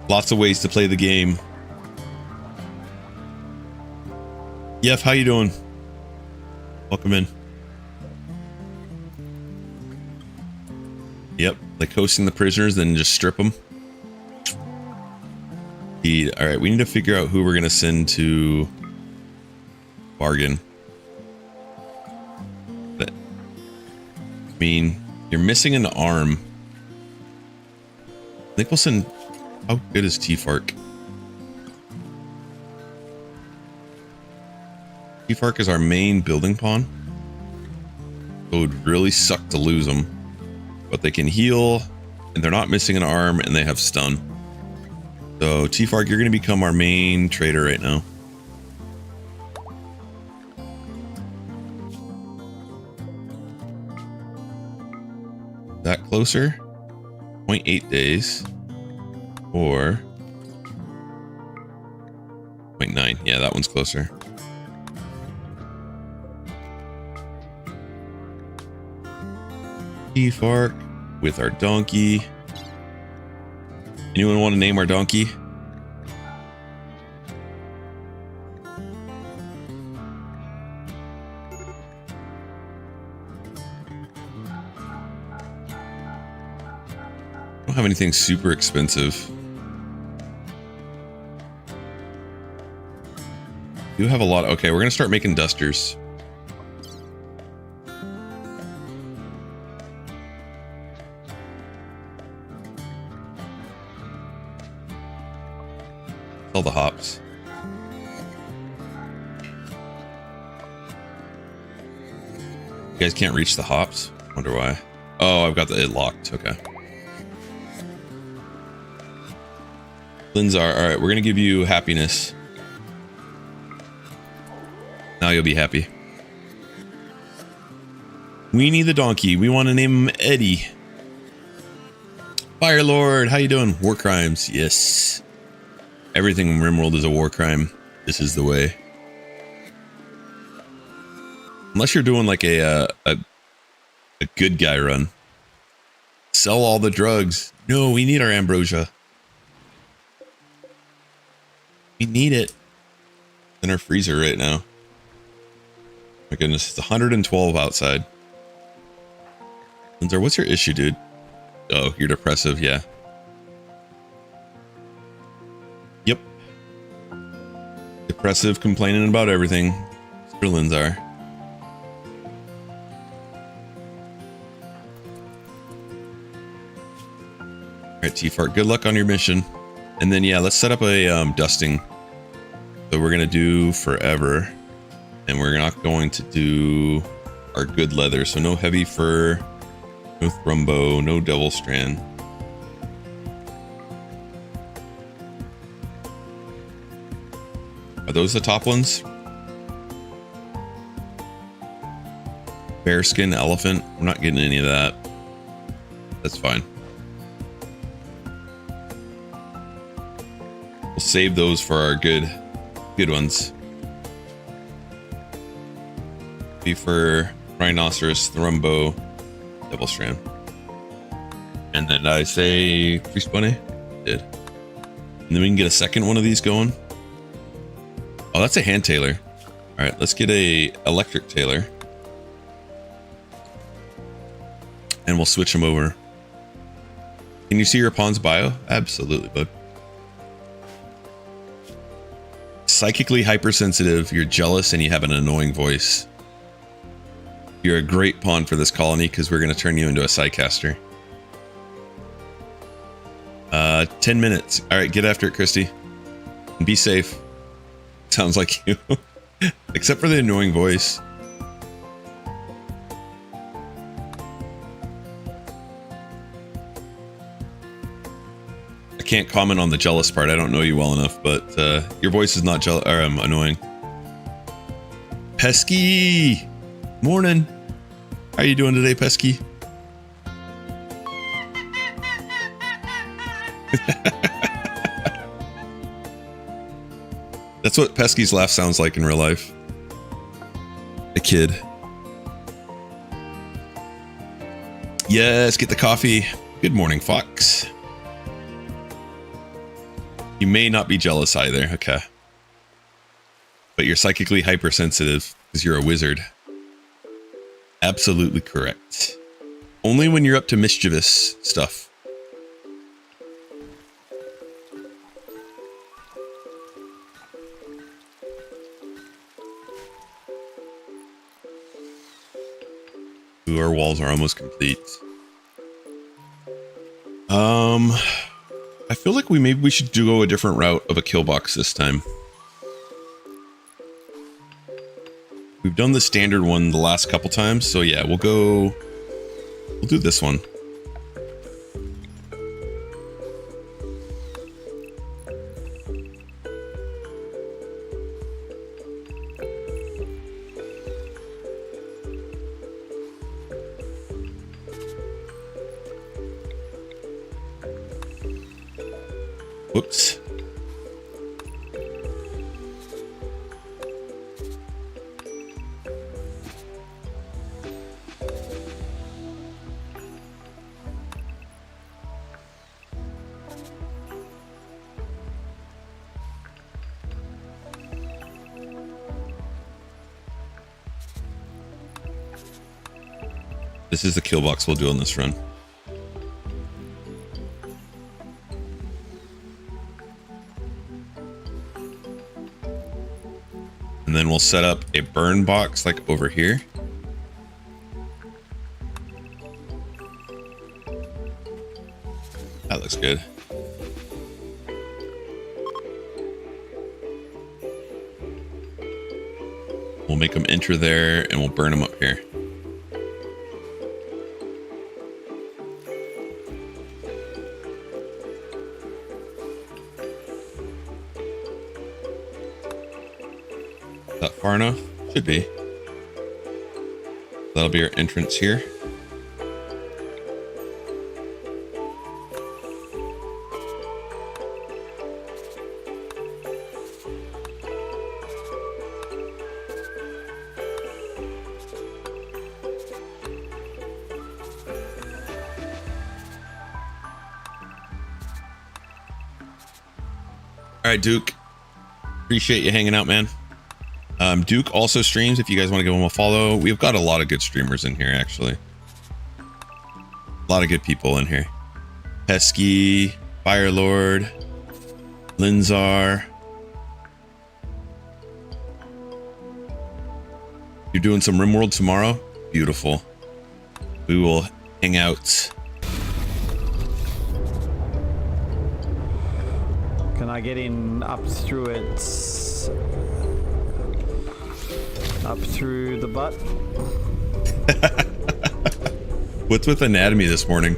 Lots of ways to play the game. Yef, how you doing? Welcome in. Yep, like hosting the prisoners, then just strip them. All right, we need to figure out who we're gonna send to bargain. But, I mean, you're missing an arm. I think we'll send. How good is T-Fark? T-Fark is our main building pawn. It would really suck to lose them. But they can heal, and they're not missing an arm, and they have stun. So T-Fark, you're going to become our main trader right now. That closer? 0.8 days. Or 0.9. Yeah, that one's closer. T-Fark with our donkey. Anyone want to name our donkey? I don't have anything super expensive. You have a lot. Okay, we're gonna start making dusters. Sell the hops. You guys can't reach the hops? Wonder why. Oh, I've got it locked. Okay. Linzar, all right, we're gonna give you happiness. Now you'll be happy. We need the donkey. We want to name him Eddie. Fire Lord, how you doing? War crimes, yes. Everything in Rimworld is a war crime. This is the way. Unless you're doing like a good guy run. Sell all the drugs. No, we need our ambrosia. We need it. In our freezer right now. My goodness, it's 112 outside. Linzer, what's your issue, dude? Oh, you're depressive, yeah. Yep. Depressive, complaining about everything. Mr. Linzar. Alright, T-Fart, good luck on your mission. And then, yeah, let's set up a dusting. So we're going to do forever. And we're not going to do our good leather. So no heavy fur, no thrumbo, no devil strand. Are those the top ones? Bearskin, elephant. I'm not getting any of that. That's fine. We'll save those for our good ones. For rhinoceros, thrumbo, devil strand. And then I say priest bunny. Did. And then we can get a second one of these going. Oh, that's a hand tailor. All right, let's get a electric tailor. And we'll switch them over. Can you see your pawn's bio? Absolutely, bud. Psychically hypersensitive, you're jealous, and you have an annoying voice. You're a great pawn for this colony because we're going to turn you into a psycaster. 10 minutes. All right, get after it, Christy. And be safe. Sounds like you. Except for the annoying voice. I can't comment on the jealous part. I don't know you well enough, but your voice is not jealous or annoying. Pesky! Morning. How are you doing today, Pesky? That's what Pesky's laugh sounds like in real life. A kid. Yes, get the coffee. Good morning, Fox. You may not be jealous either, okay. But you're psychically hypersensitive because you're a wizard. Absolutely correct. Only when you're up to mischievous stuff. Ooh, our walls are almost complete. I feel like maybe we should go a different route of a kill box this time. We've done the standard one the last couple times, so yeah, we'll do this one. Whoops. This is the kill box we'll do on this run. And then we'll set up a burn box like over here. That looks good. We'll make them enter there and we'll burn them up here. Is that far enough? Should be. That'll be our entrance here. All right, Duke. Appreciate you hanging out, man. Duke also streams if you guys want to give him a follow. We've got a lot of good streamers in here, actually. A lot of good people in here. Pesky, Firelord, Linzar. You're doing some Rimworld tomorrow? Beautiful. We will hang out. Can I get in up through its... up through the butt? What's with anatomy this morning?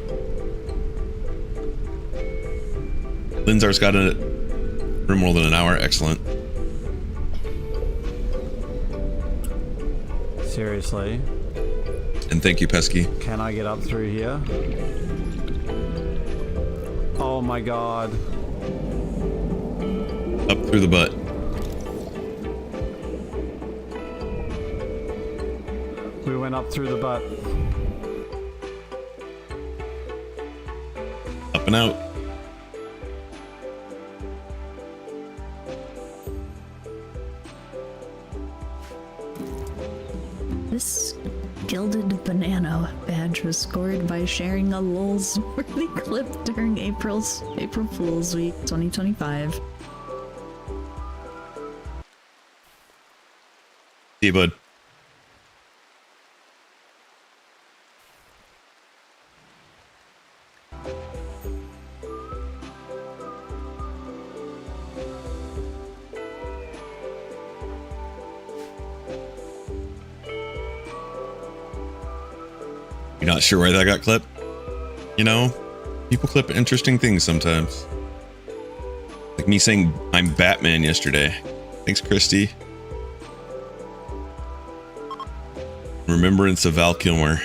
Linzar's got a Rimworld in an hour. Excellent. Seriously? And thank you, Pesky. Can I get up through here? Oh my god. Up through the butt. We went up through the butt. Up and out. This gilded banana badge was scored by sharing a lulz worthy clip during April Fool's Week 2025. See you, bud. You're not sure why that got clipped? You know, people clip interesting things sometimes. Like me saying I'm Batman yesterday. Thanks, Christy. Remembrance of Val Kilmer.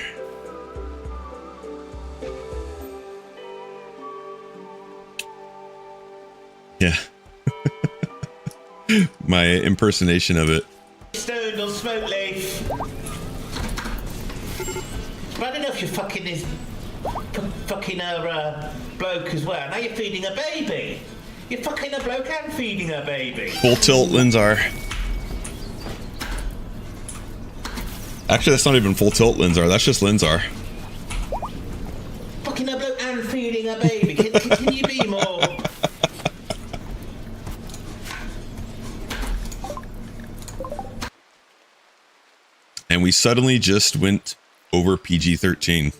Yeah. My impersonation of it. Stone or smoke leaf. But I don't know if you're fucking this fucking a bloke as well. Now you're feeding a baby. You're fucking a bloke and feeding a baby. Full tilt Linzar. Actually, that's not even full tilt Linzar. That's just Linzar. Fucking a bloke and feeding a baby. Can you be more? And we suddenly just went over PG-13.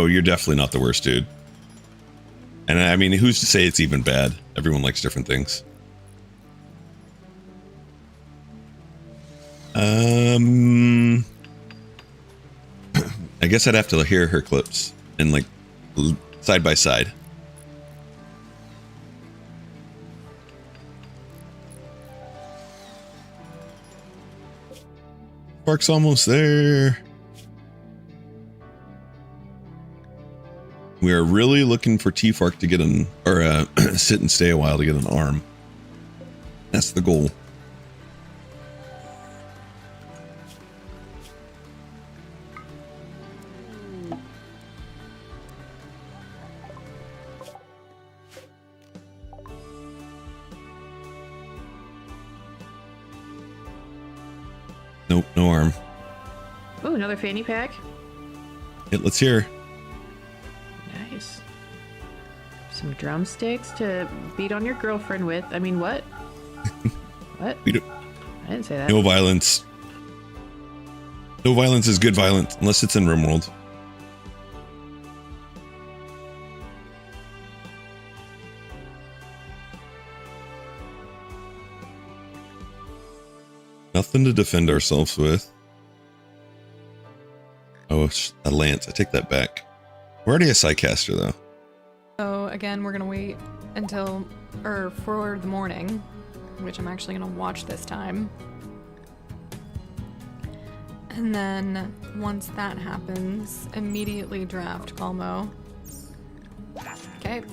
You're definitely not the worst dude. And I mean, who's to say it's even bad? Everyone likes different things. I guess I'd have to hear her clips and like side by side. Park's almost there. We are really looking for T-Fark to get an, or sit and stay a while to get an arm. That's the goal. Nope, no arm. Ooh, another fanny pack. Yeah, let's hear. Nice. Some drumsticks to beat on your girlfriend with. I mean, what? What? We don't, I didn't say that. no violence. No violence is good violence, unless it's in Rimworld. Nothing to defend ourselves with. Oh, a lance. I take that back. We're already a Psycaster, though. So again, we're gonna wait until, or for the morning, which I'm actually gonna watch this time. And then once that happens, immediately draft Calmo. Okay.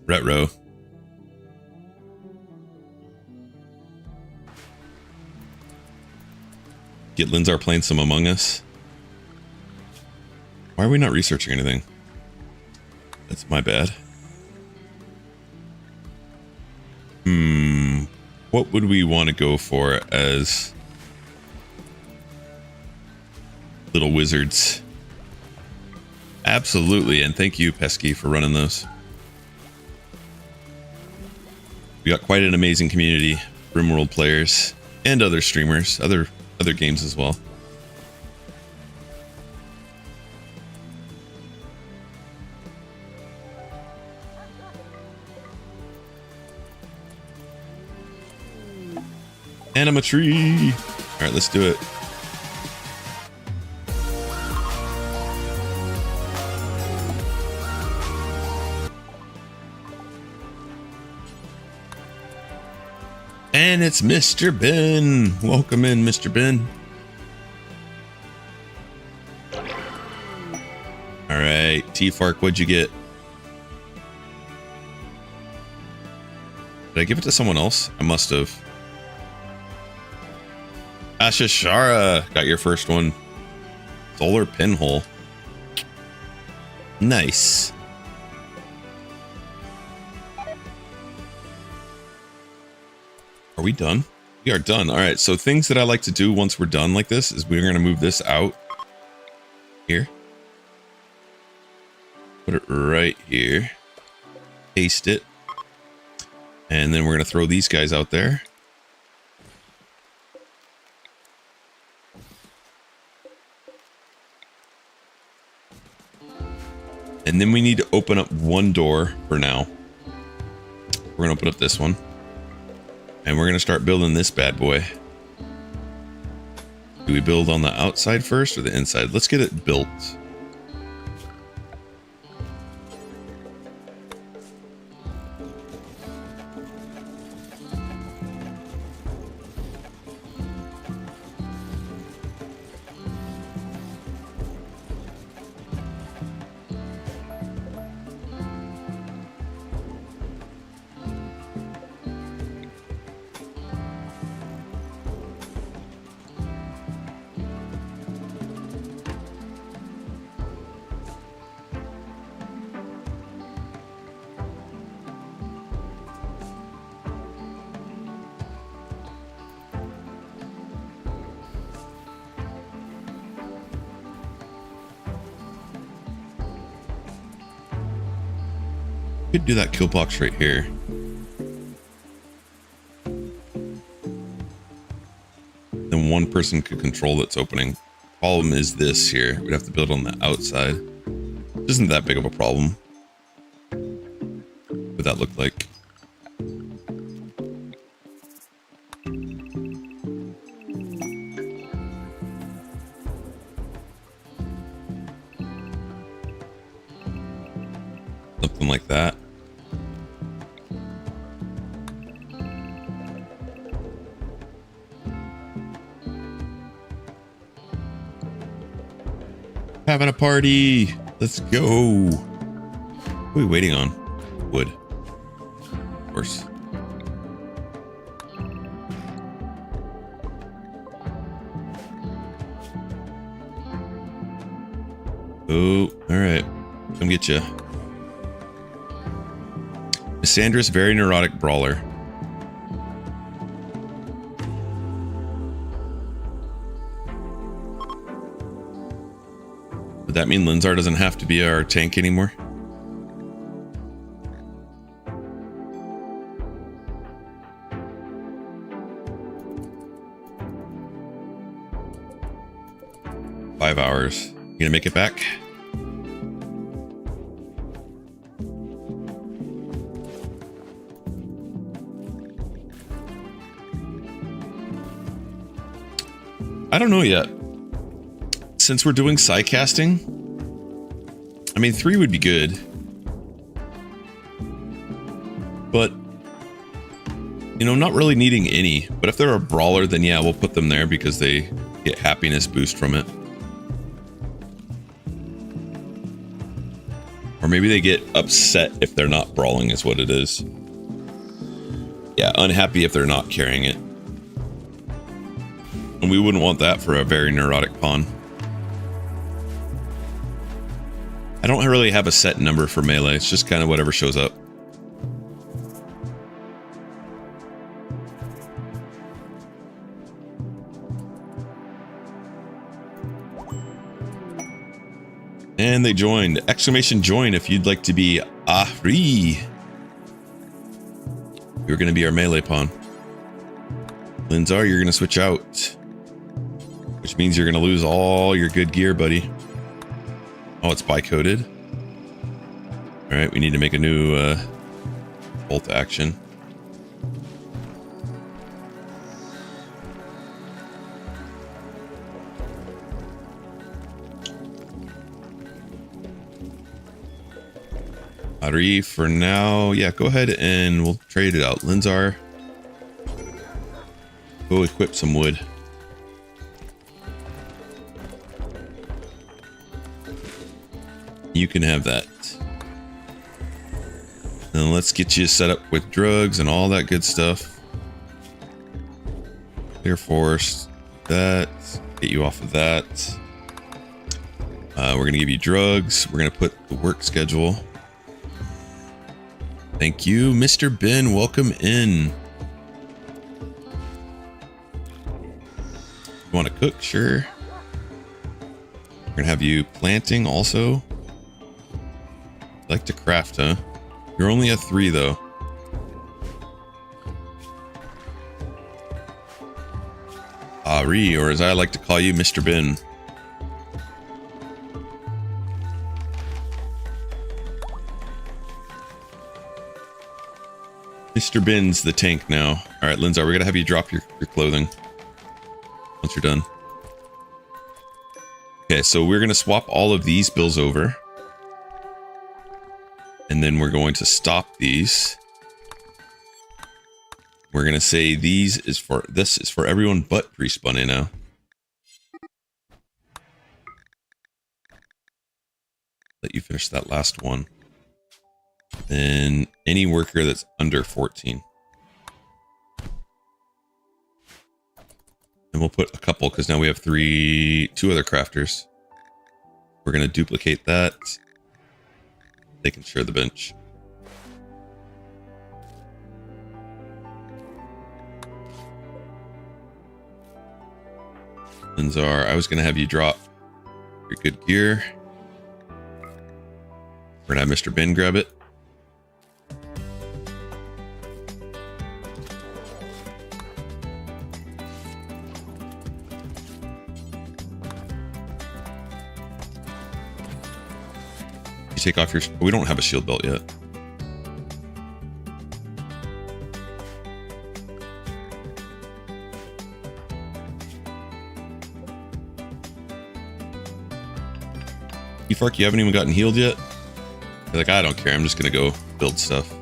Retro. Get Linzar playing some Among Us. Why are we not researching anything? That's my bad. What would we want to go for as little wizards? Absolutely, and thank you, Pesky, for running those. We got quite an amazing community, Rimworld players, and other streamers, other games as well. Anima tree. All right, let's do it. And it's Mr. Ben. Welcome in, Mr. Ben. All right, T-Fark, what'd you get? Did I give it to someone else? I must have. Ashashara got your first one. Solar pinhole. Nice. Are we done? We are done. All right. So things that I like to do once we're done like this is we're going to move this out here. Put it right here. Paste it. And then we're going to throw these guys out there. And then we need to open up one door for now. We're going to open up this one. And we're going to start building this bad boy. Do we build on the outside first or the inside? Let's get it built. Could do that kill box right here. Then one person could control that's opening. Problem is this here. We'd have to build on the outside. Isn't that big of a problem. What would that look like? Something like that. Having a party. Let's go. What are we waiting on? Wood. Of course. Oh, all right. Come get you. Sandra's very neurotic brawler. Would that mean Linzar doesn't have to be our tank anymore? Five hours. You gonna make it back? I don't know yet. Since we're doing side casting, I mean, 3 would be good. But, you know, not really needing any. But if they're a brawler, then yeah, we'll put them there because they get happiness boost from it. Or maybe they get upset if they're not brawling is what it is. Yeah, unhappy if they're not carrying it. And we wouldn't want that for a very neurotic pawn. I don't really have a set number for melee. It's just kind of whatever shows up. And they joined. Exclamation join if you'd like to be Ahri. You're going to be our melee pawn. Linzar, you're going to switch out. Which means you're going to lose all your good gear, buddy. Oh, it's bi-coded. All right, we need to make a new bolt action. Battery for now. Yeah, go ahead and we'll trade it out. Linzar, go equip some wood. You can have that. And let's get you set up with drugs and all that good stuff. Clear forest. That. Get you off of that. We're going to give you drugs. We're going to put the work schedule. Thank you, Mr. Ben. Welcome in. You want to cook? Sure. We're going to have you planting also. Like to craft, huh? You're only a 3 though. Ari, or as I like to call you, Mr. Ben. Mr. Bin's the tank now. All right, Linzar, we're gonna have you drop your clothing once you're done. Okay, so we're gonna swap all of these bills over. And then we're going to stop these. We're gonna say this is for everyone but Priest Bunny now. Let you finish that last one. Then any worker that's under 14. And we'll put a couple because now we have two other crafters. We're gonna duplicate that. They can share the bench. Linzar, I was gonna have you drop your good gear. We're gonna have Mr. Ben grab it. You take off your... We don't have a shield belt yet. Fark, you haven't even gotten healed yet? You're like, I don't care, I'm just gonna go build stuff.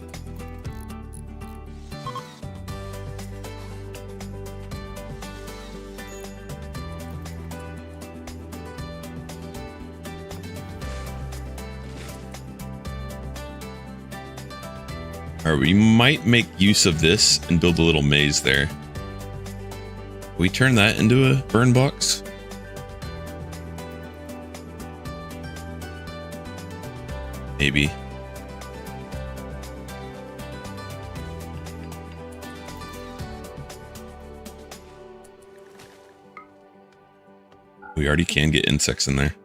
Alright, we might make use of this and build a little maze there. Can we turn that into a burn box? Maybe. We already can get insects in there.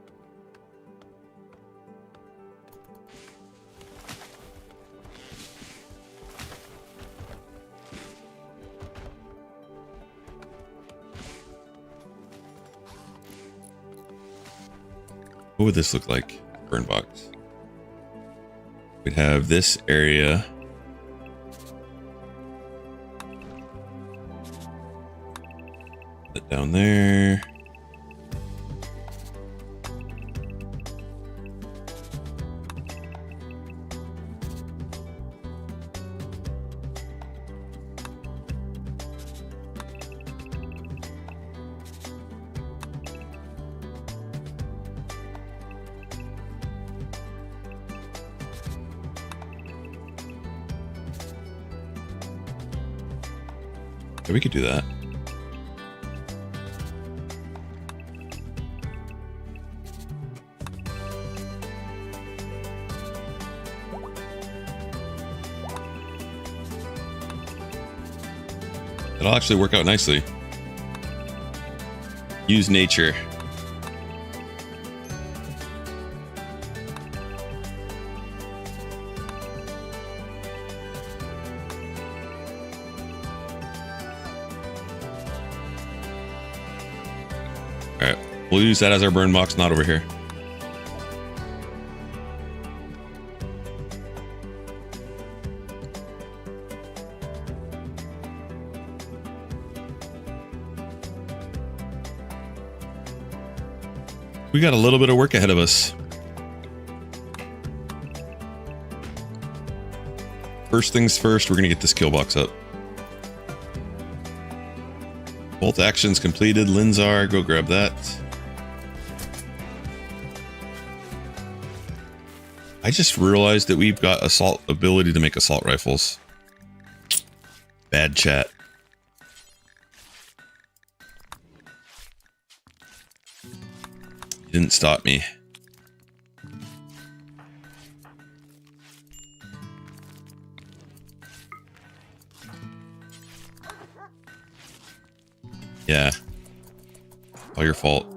What would this look like? Burn box. We'd have this area. Put down there. Yeah, we could do that. It'll actually work out nicely. Use nature. Alright, we'll use that as our burn box, not over here. We got a little bit of work ahead of us. First things first, we're gonna get this kill box up. Both actions completed. Linzar, go grab that. I just realized that we've got assault ability to make assault rifles. Bad chat. Didn't stop me. Yeah. All your fault.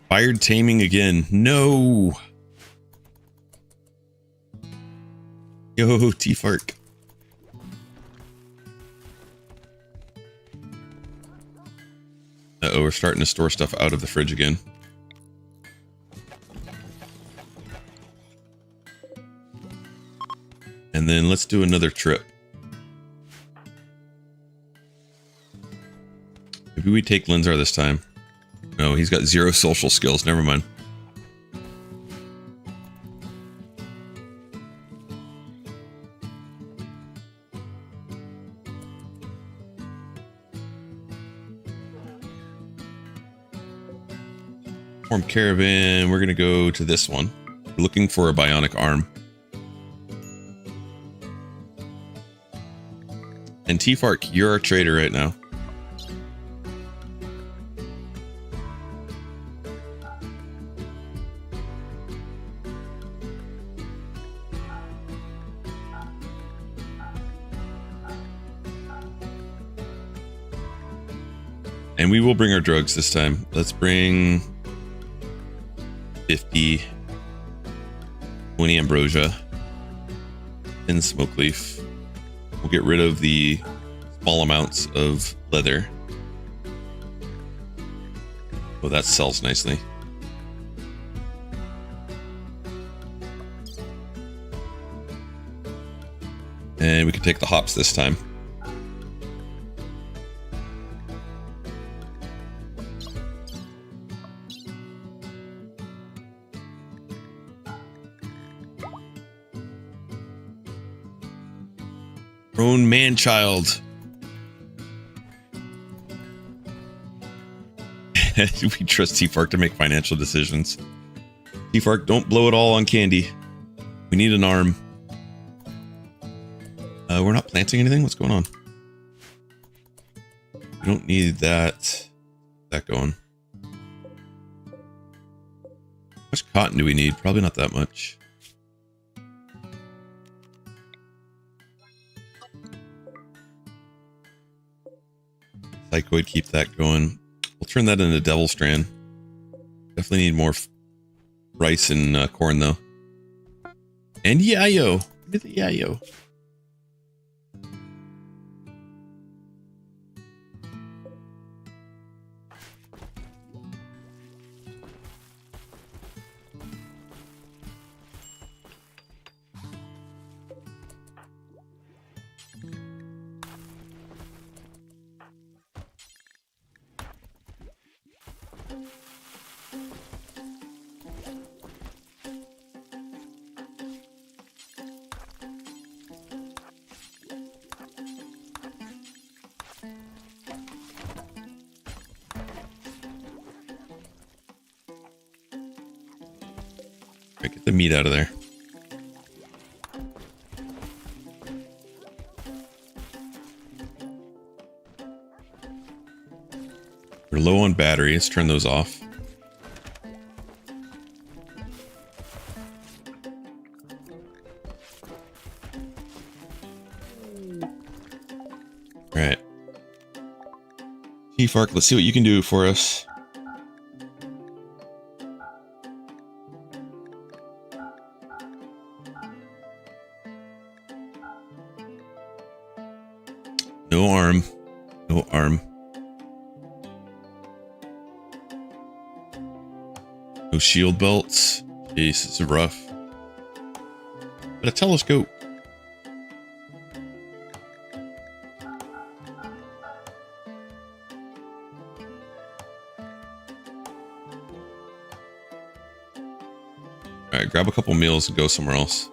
Fired taming again. No. Yo, T-Fark. Uh-oh, we're starting to store stuff out of the fridge again. And then let's do another trip. Maybe we take Linzar this time. No, he's got 0 social skills. Never mind. Form caravan. We're going to go to this one. We're looking for a bionic arm. And T-Fark, you're our trader right now. And we will bring our drugs this time. Let's bring 50, 20 ambrosia, 10 smoke leaf. We'll get rid of the small amounts of leather. Oh, that sells nicely. And we can take the hops this time. Own man-child. We trust T-Fark to make financial decisions. T-Fark, don't blow it all on candy. We need an arm. We're not planting anything? What's going on? We don't need that going. How much cotton do we need? Probably not that much. Psychoid, keep that going. We'll turn that into Devil Strand. Definitely need more rice and corn though. And yayo. Look at the yayo. Right, get the meat out of there. We're low on battery. Let's turn those off. All right. T-Fark, let's see what you can do for us. No arm. No arm. No shield belts. Jeez, this is rough. But a telescope. Alright, grab a couple meals and go somewhere else.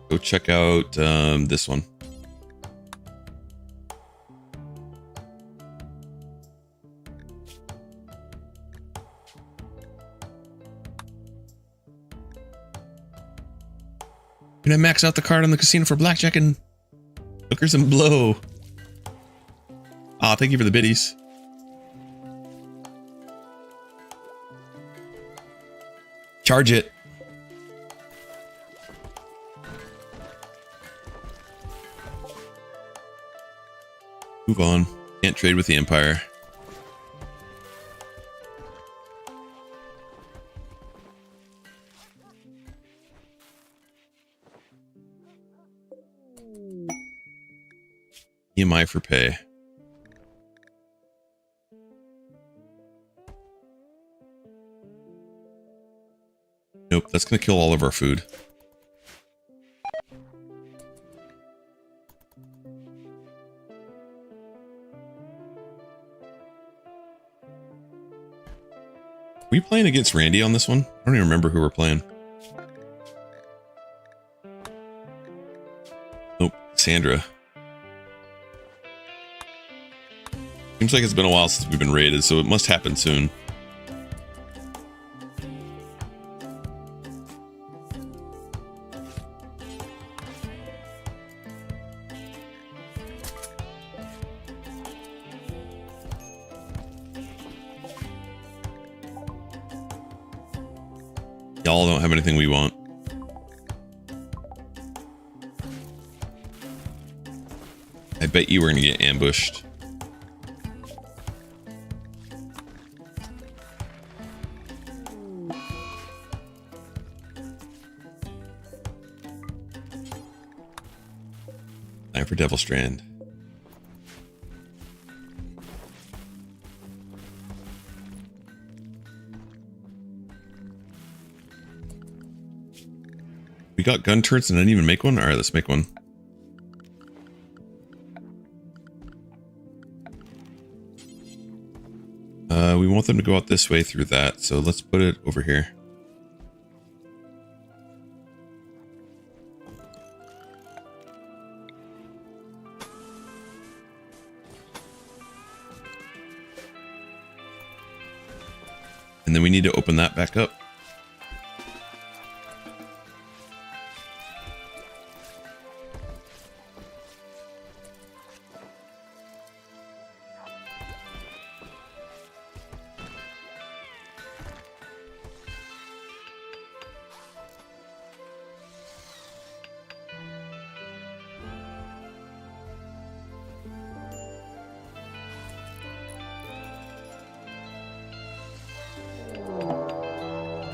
Go check out this one. Can I max out the card on the casino for blackjack and hookers and blow? Ah, thank you for the biddies. Charge it. Move on. Can't trade with the Empire. EMI for pay. Nope, that's going to kill all of our food. we playing against Randy on this one? I don't even remember who we're playing. Nope, Sandra. Seems like it's been a while since we've been raided, so it must happen soon. Y'all don't have anything we want. I bet you we're gonna get ambushed. Time for Devil Strand. We got gun turrets and I didn't even make one? Alright, let's make one. We want them to go out this way through that, so let's put it over here. And then we need to open that back up.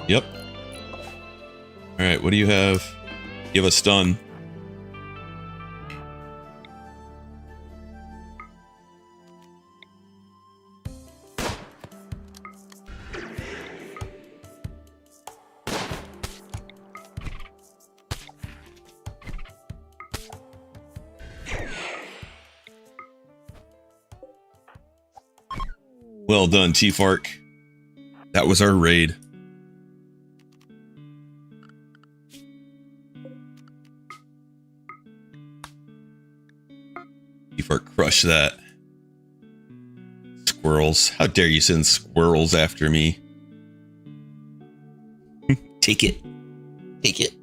Yep. All right, what do you have? You have a stun. Well done, T-Fark. That was our raid. Crush that. Squirrels. How dare you send squirrels after me? Take it. Take it.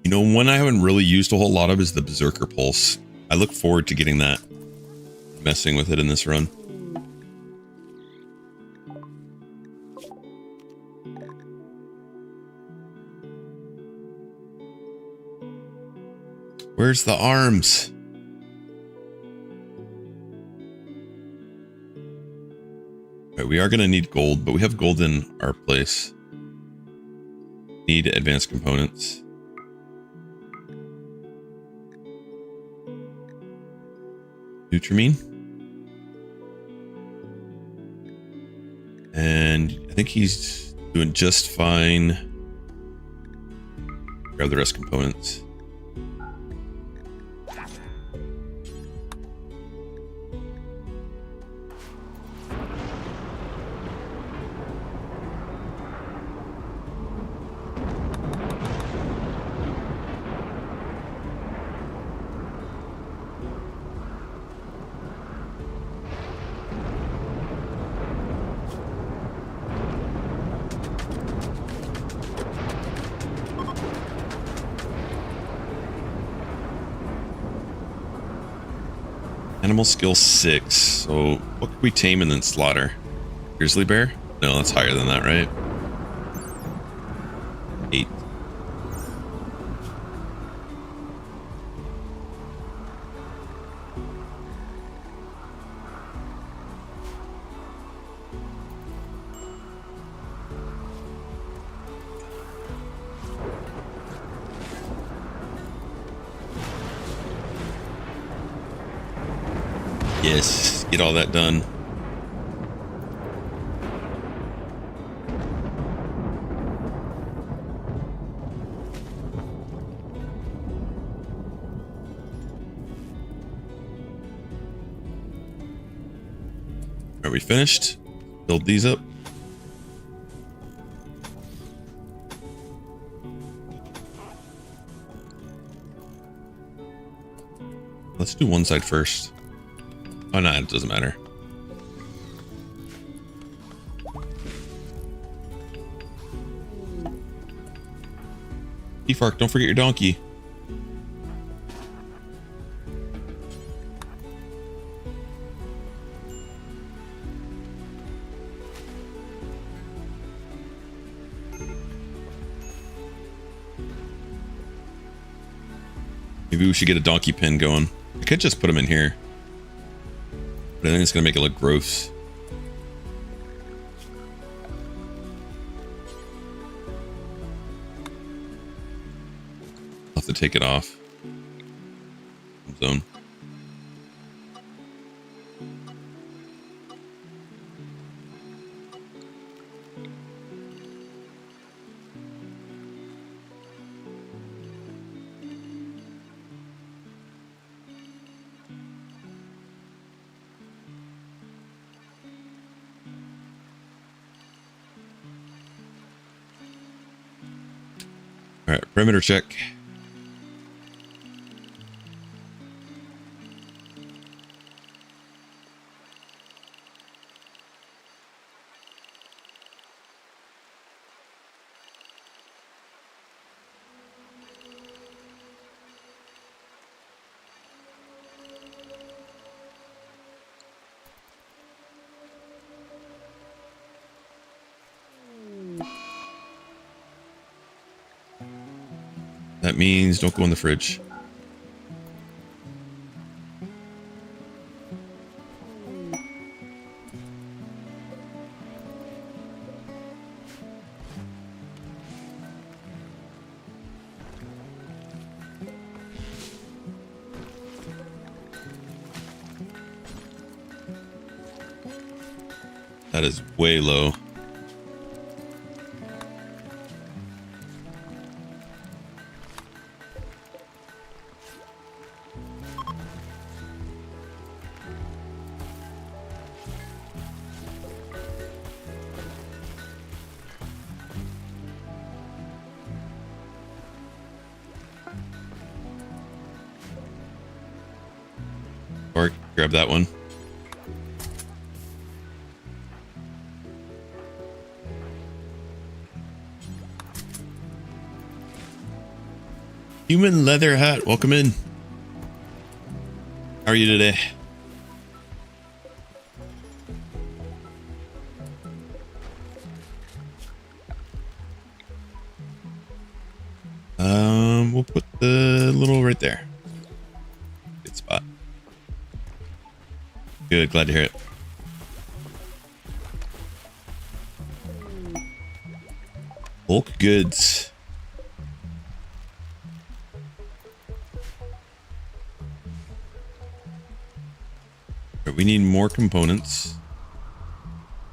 You know, one I haven't really used a whole lot of is the Berserker Pulse. I look forward to getting that. Messing with it in this run. Where's the arms? Right, we are going to need gold, but we have gold in our place. Need advanced components. Nutramine. And I think he's doing just fine. Grab the rest components. Animal skill 6. So what could we tame and then slaughter? Grizzly bear? No, that's higher than that, right? 8. Yes, get all that done. Are we finished? Build these up. Let's do one side first. Oh no, it doesn't matter. Defark, don't forget your donkey. Maybe we should get a donkey pin going. I could just put them in here, but I think it's gonna make it look gross. I'll have to take it off. Zone. All right, perimeter check. That means don't go in the fridge. That is way low. Or grab that one. Human leather hat, welcome in. How are you today? We'll put the little right there. Good spot. Good, glad to hear it. Bulk goods. We need more components.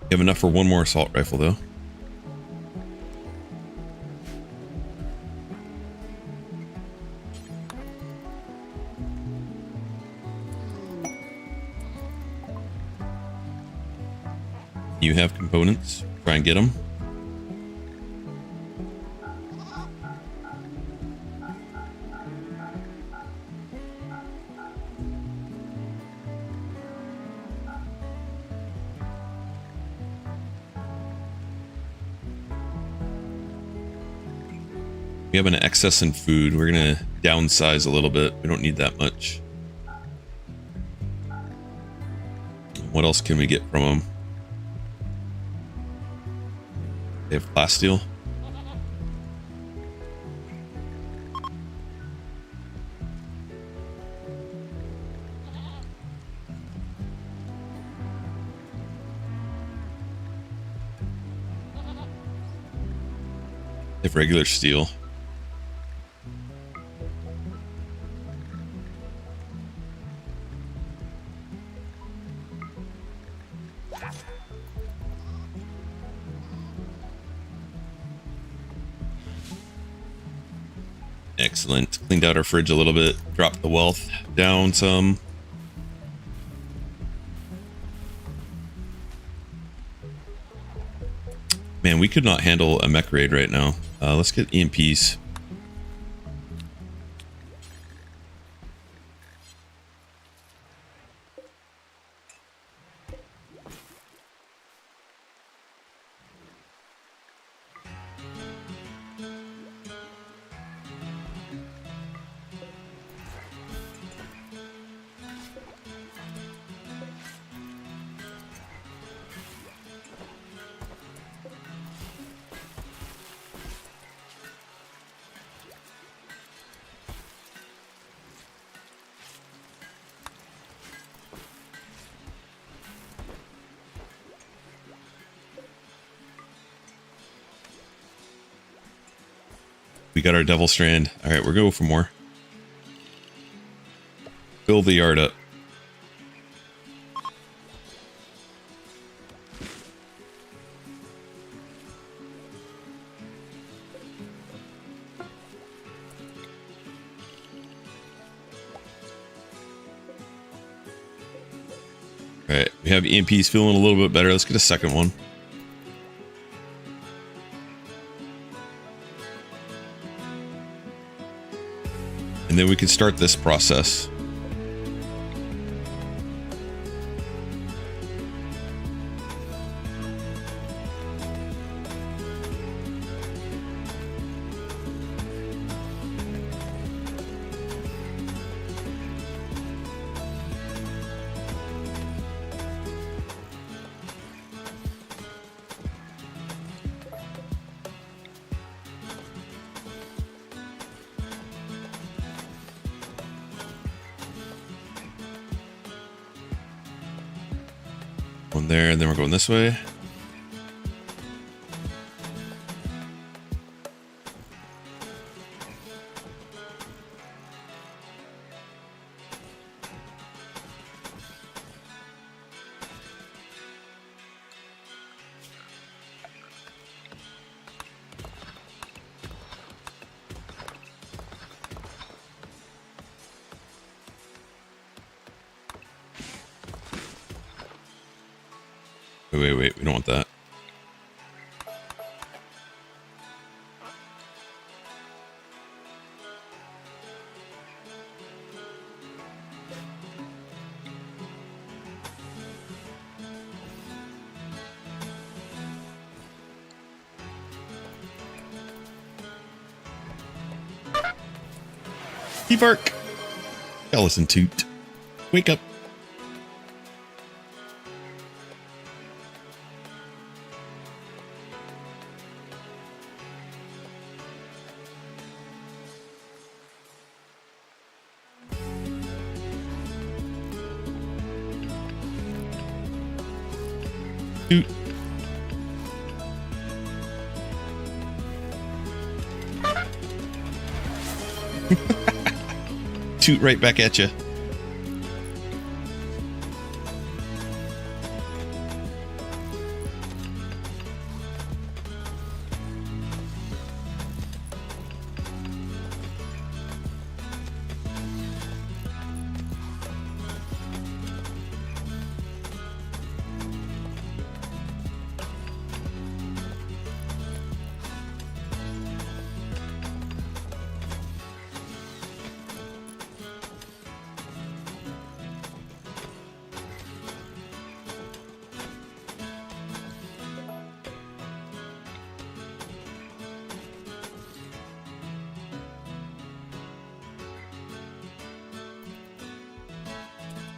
We have enough for one more assault rifle though. You have components. Try and get them. We have an excess in food. We're gonna downsize a little bit. We don't need that much. What else can we get from them? They have plasteel. They have regular steel. Excellent. Cleaned out our fridge a little bit. Dropped the wealth down some. Man, we could not handle a mech raid right now. Let's get EMPs. We got our Devil Strand. All right, we're going for more. Fill the yard up. All right, we have EMPs feeling a little bit better. Let's get a second one. And then we can start this process. One there, and then we're going this way. Wait, we don't want that. He bark. Ellison toot. Wake up. Toot. Toot right back at you.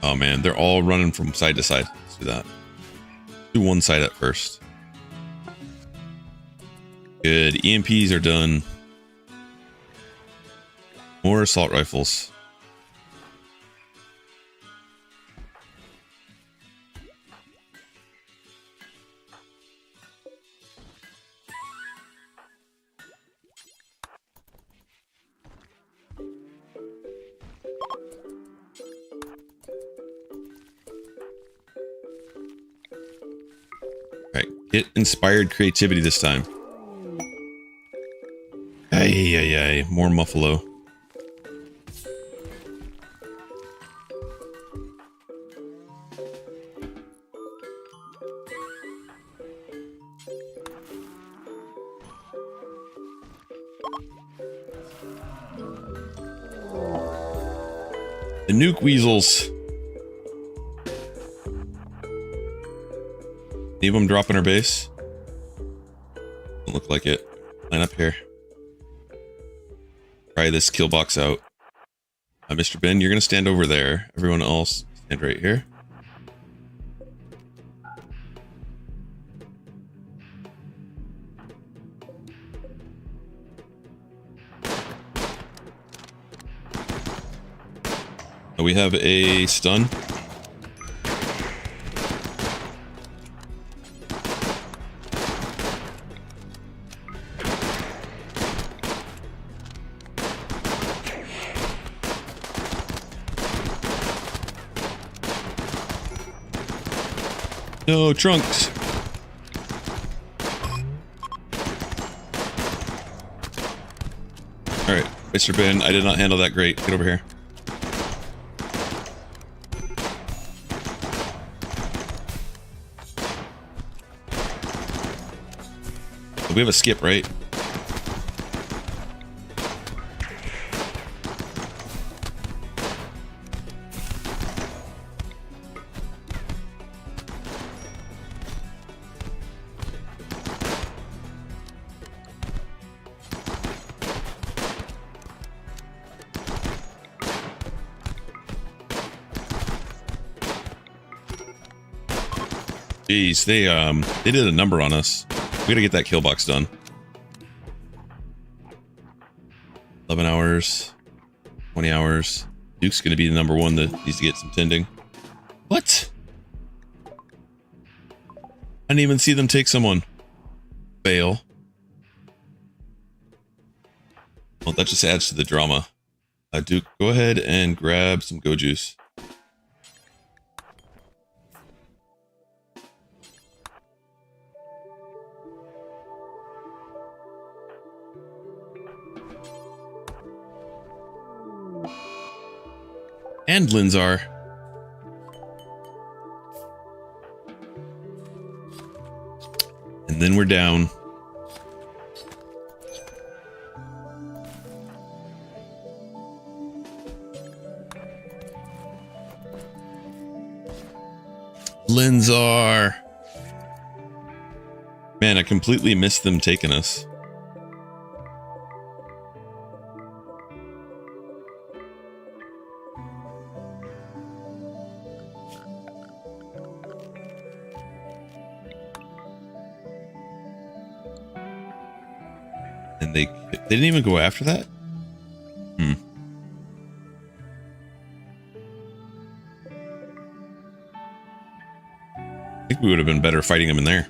Oh man, they're all running from side to side. Let's do that. Do one side at first. Good. EMPs are done. More assault rifles. Right, get inspired creativity this time. Ay, more Muffalo. nuke weasels. Any of them dropping our base? Don't look like it. Line up here. Try this kill box out. Mr. Ben, you're gonna stand over there. Everyone else, stand right here. We have a stun. No, Trunks. Alright, Mr. Ben, I did not handle that great. Get over here. We have a skip, right? Jeez, they did a number on us. We gotta get that kill box done. 11 hours, 20 hours. Duke's gonna be the number one that needs to get some tending. What? I didn't even see them take someone. Fail. Well, that just adds to the drama. Duke, go ahead and grab some go juice. And Linzar. And then we're down. Linzar. Man, I completely missed them taking us. And they didn't even go after that? I think we would have been better fighting them in there.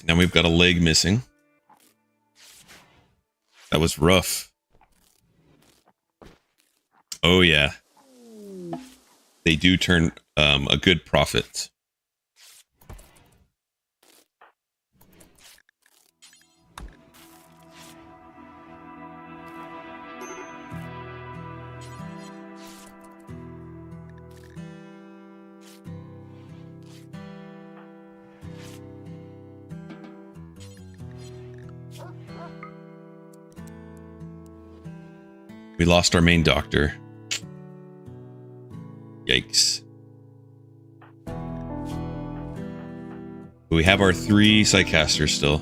Now we've got a leg missing. That was rough. Oh yeah. They do turn a good profit. We lost our main doctor. Yikes. We have our 3 Psycasters still.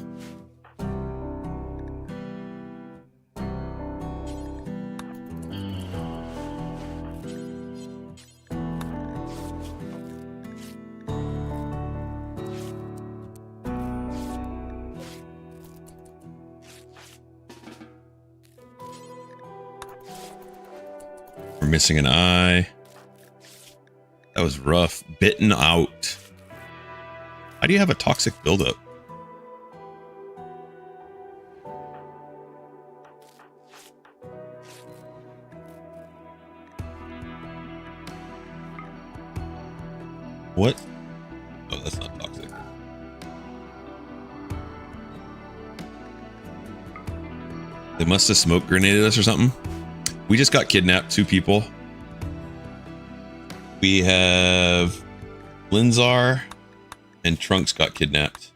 We're missing an eye. That was rough. Bitten out. How do you have a toxic buildup? What? They must have smoke grenaded us or something. We just got kidnapped, 2 people. We have Linzar and Trunks got kidnapped.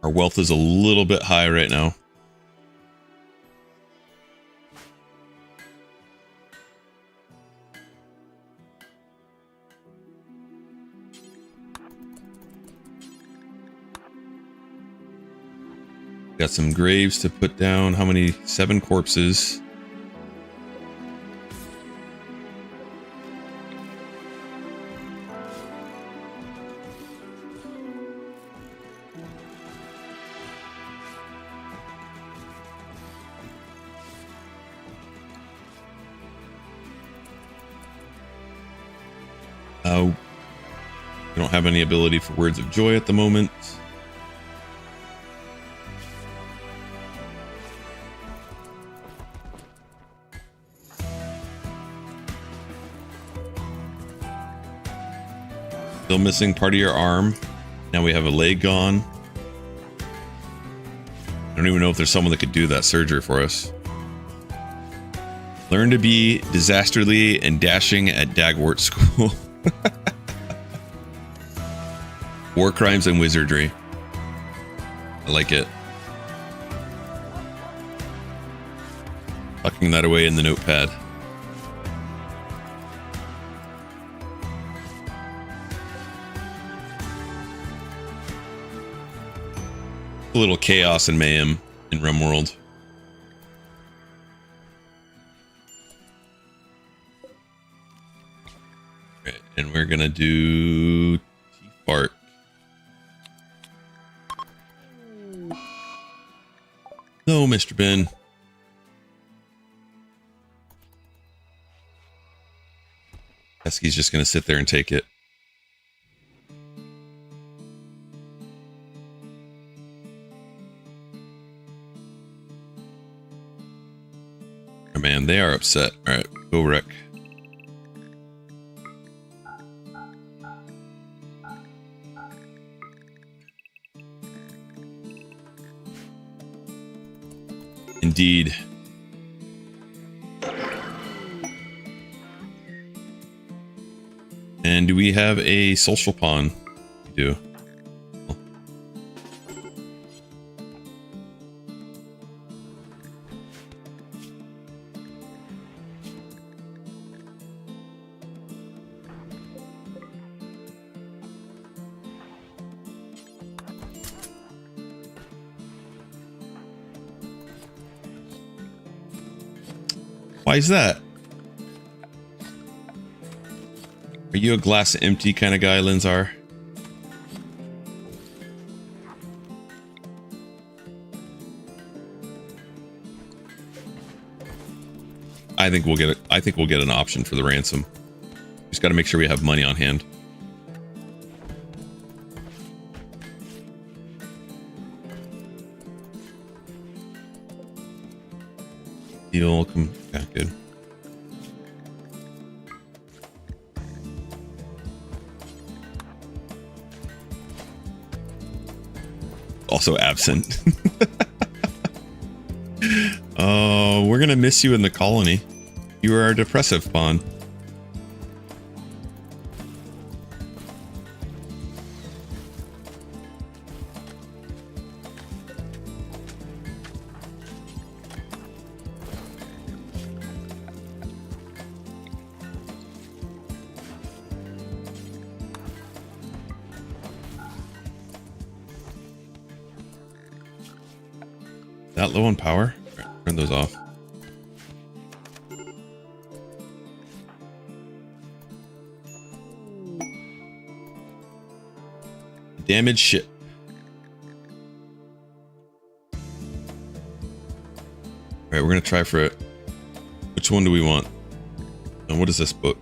Our wealth is a little bit high right now. Got some graves to put down. How many? 7 corpses. We don't have any ability for words of joy at the moment. Still missing part of your arm. Now we have a leg gone. I don't even know if there's someone that could do that surgery for us. Learn to be disastrously and dashing at Dagwort School. War crimes and wizardry. I like it. Tucking that away in the notepad. A little chaos and mayhem in Rimworld. Okay, and we're gonna do T-Fart. No, Mr. Ben. Pesky's just gonna sit there and take it. Oh, man, they are upset. All right, go wreck. Indeed. And do we have a social pawn? We do. Why is that? Are you a glass empty kind of guy, Linzar? I think we'll get an option for the ransom. Just got to make sure we have money on hand. Deal. Yeah, good. Also absent. Oh, we're gonna miss you in the colony. You are our depressive pawn. That low on power? Right, turn those off. Damaged ship. Alright, we're gonna try for it. Which one do we want? And what is this book?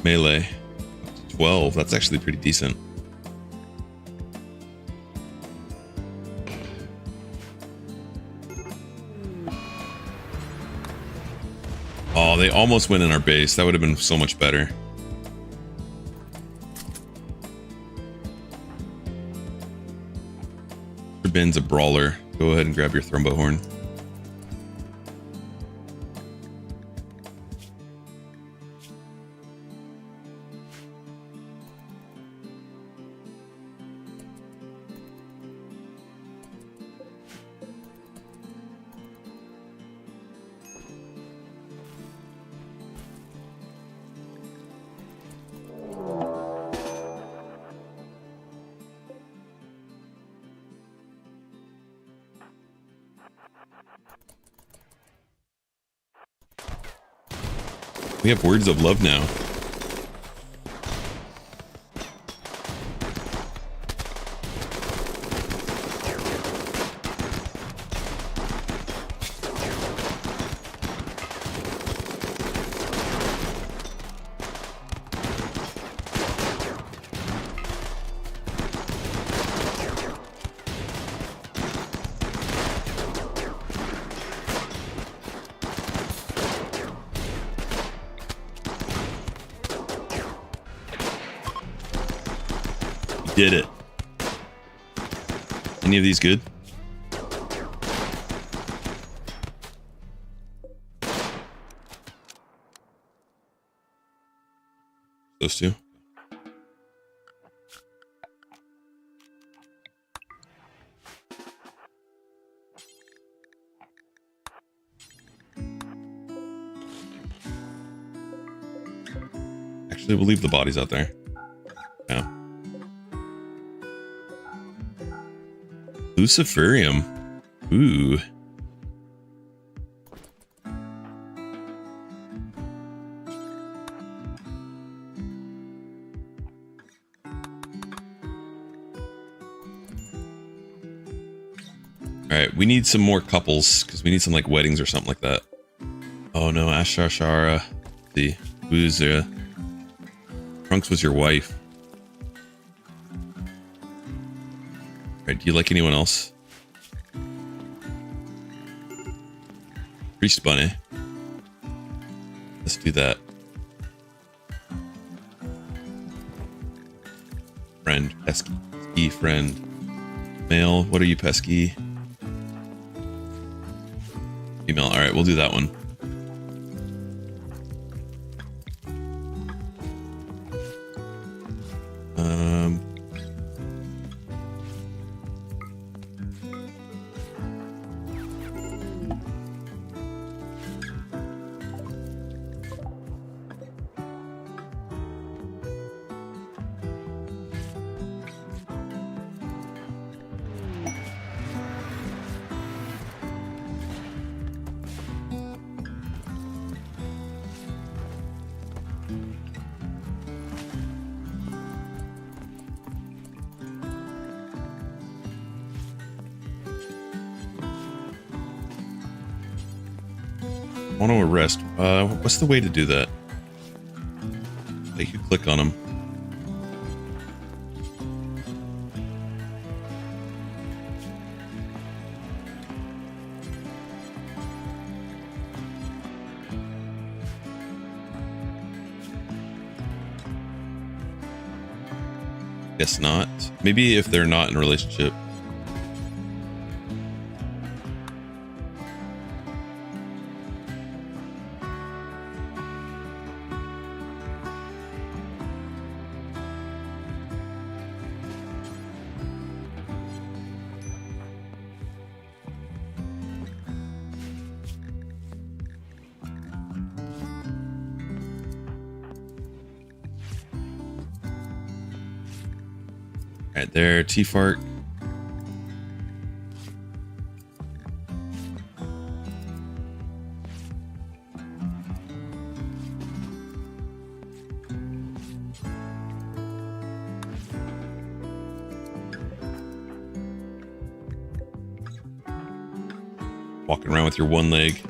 Melee. 12. That's actually pretty decent. Oh, they almost went in our base. That would have been so much better. Ben's a brawler. Go ahead and grab your thrumbo horn. We have words of love now. Did it. Any of these good? Those two? Actually, we'll leave the bodies out there. Yeah. Luciferium. Ooh. Alright, we need some more couples, because we need some like weddings or something like that. Oh no, Ashashara. Let's see. Who's Trunks was your wife. Alright, do you like anyone else? Priest Bunny. Let's do that. Friend. Pesky friend. Male. What are you, Pesky? Female. Alright, we'll do that one. I want to arrest. What's the way to do that? You can click on them. Guess not. Maybe if they're not in a relationship. Right there, T-Fart. Walking around with your one leg.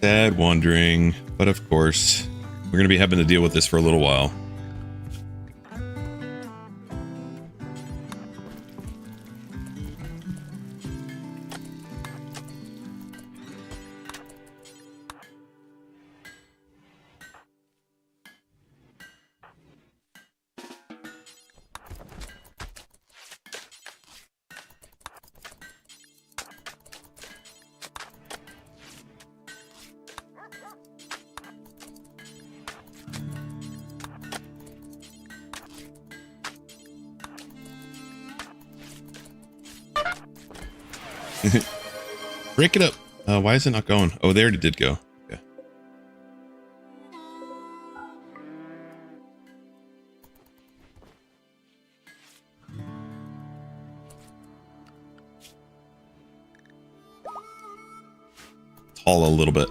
Sad wandering, but of course, we're going to be having to deal with this for a little while. Break it up. Why is it not going? Oh, they already did go. Okay. Haul a little bit.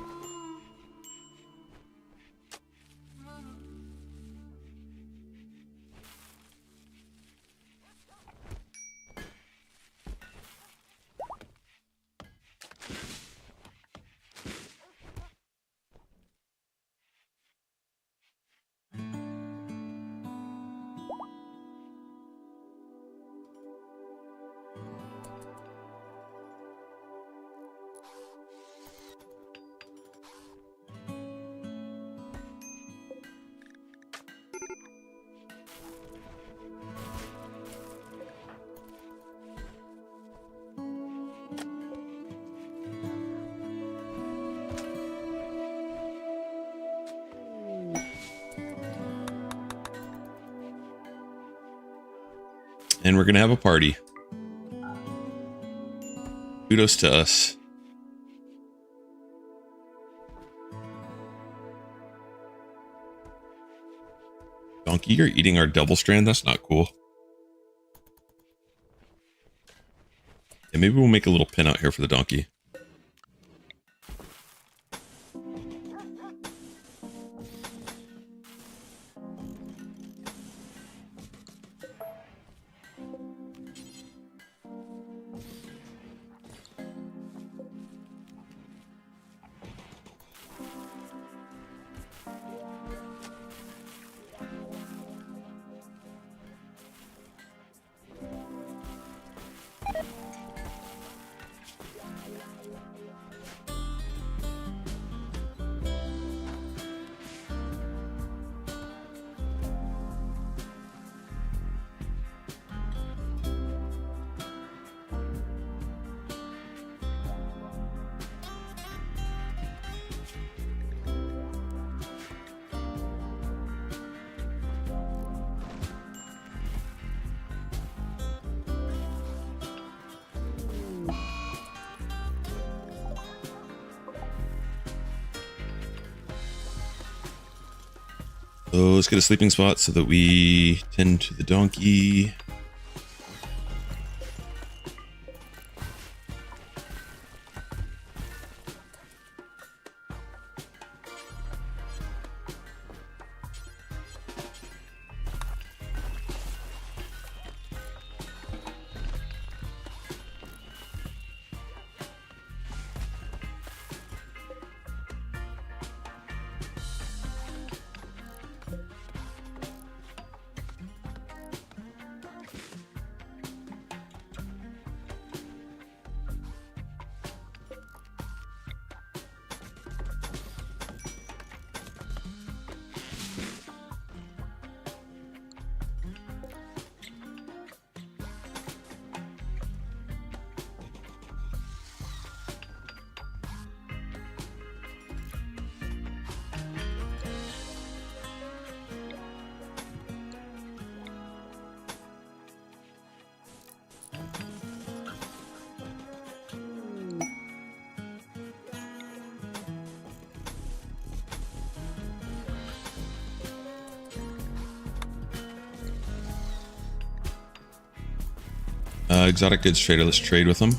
And we're going to have a party. Kudos to us. Donkey, you're eating our double strand? That's not cool. Yeah, maybe we'll make a little pin out here for the donkey. So let's get a sleeping spot so that we tend to the donkey. Exotic goods trader, let's trade with them.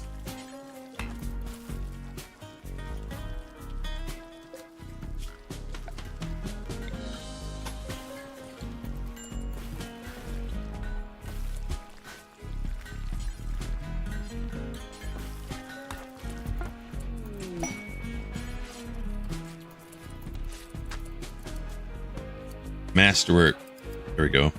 Masterwork. There we go.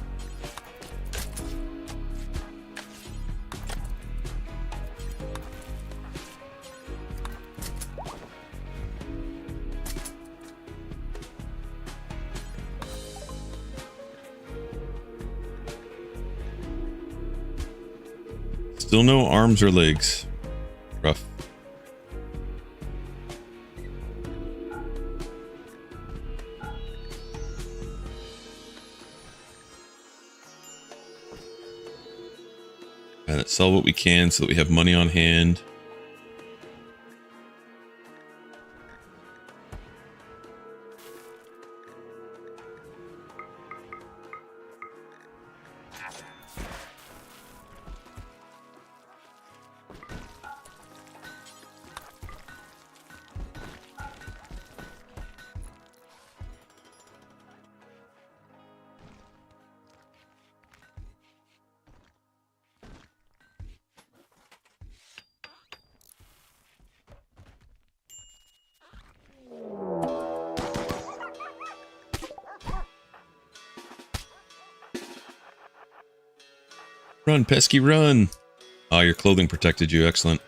Still no arms or legs. Rough. And let's sell what we can so that we have money on hand. Run, pesky, run. Oh, your clothing protected you. Excellent.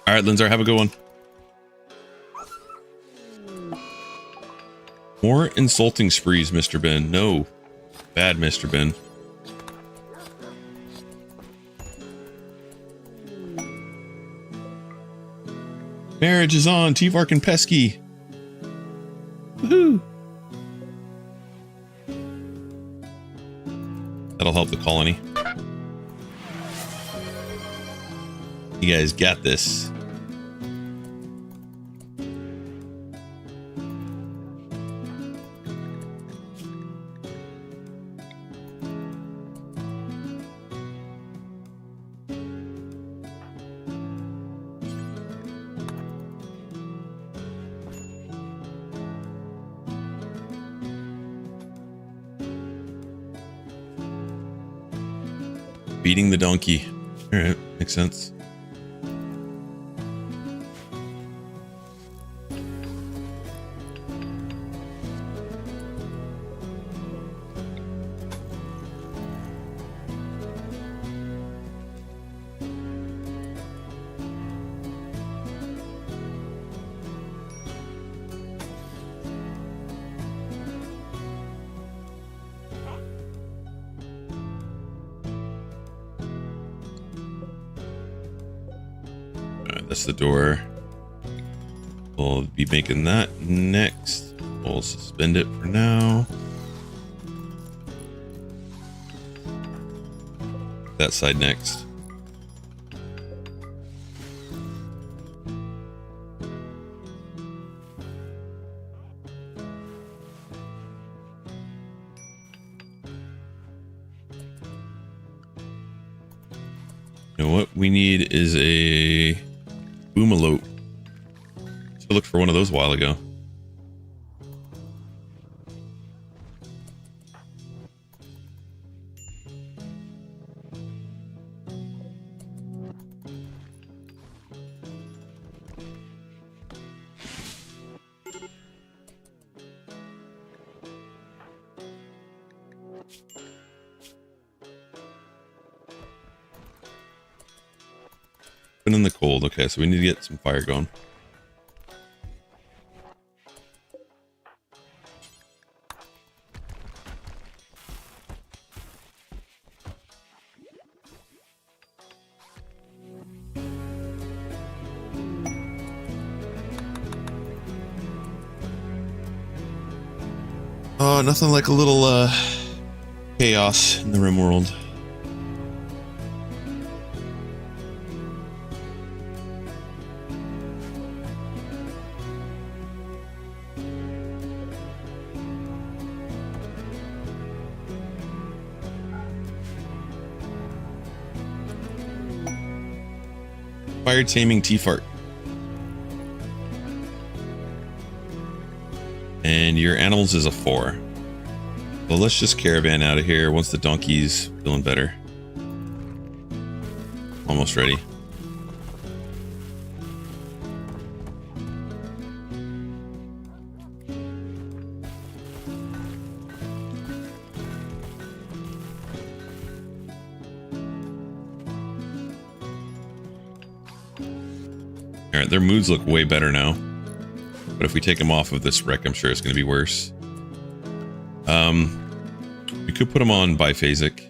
All right, Lindsar, have a good one. More insulting sprees, Mr. Ben. No. Bad, Mr. Ben. Marriage is on. T-Vark and Pesky. Woohoo. That'll help the colony. You guys got this. Beating the donkey. All right, makes sense. That's the door. We'll be making that next. We'll suspend it for now. That side next. You know what we need is a boomalope. I looked for one of those a while ago. Been in the cold. Okay, so we need to get some fire going. Oh, nothing like a little chaos in the Rimworld. Fire taming T-Fart. And your animals is a 4. So let's just caravan out of here once the donkey's feeling better. Almost ready. Alright, their moods look way better now. But if we take them off of this wreck, I'm sure it's going to be worse. We could put them on biphasic.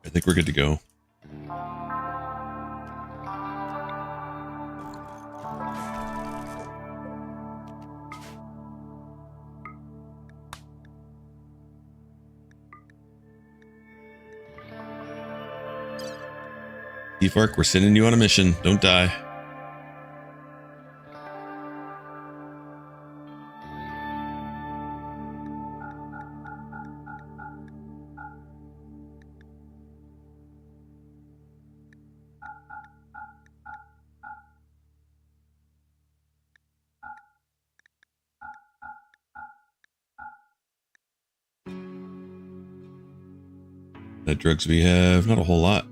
I think we're good to go. T-Fark, we're sending you on a mission. Don't die. The drugs we have, not a whole lot.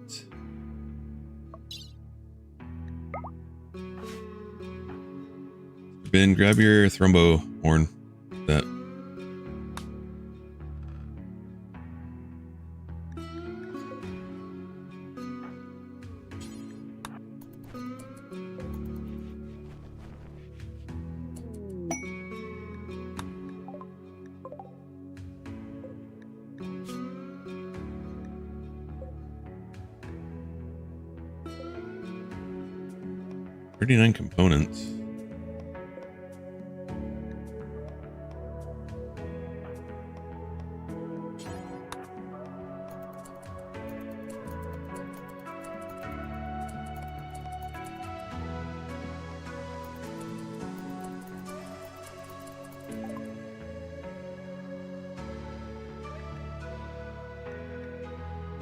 Ben, grab your thrombo horn. That. $39 components.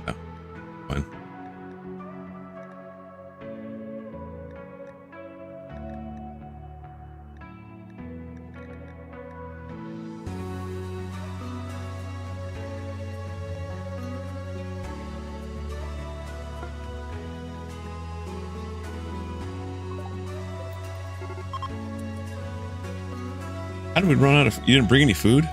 Oh, fine. How did we run out of... You didn't bring any food?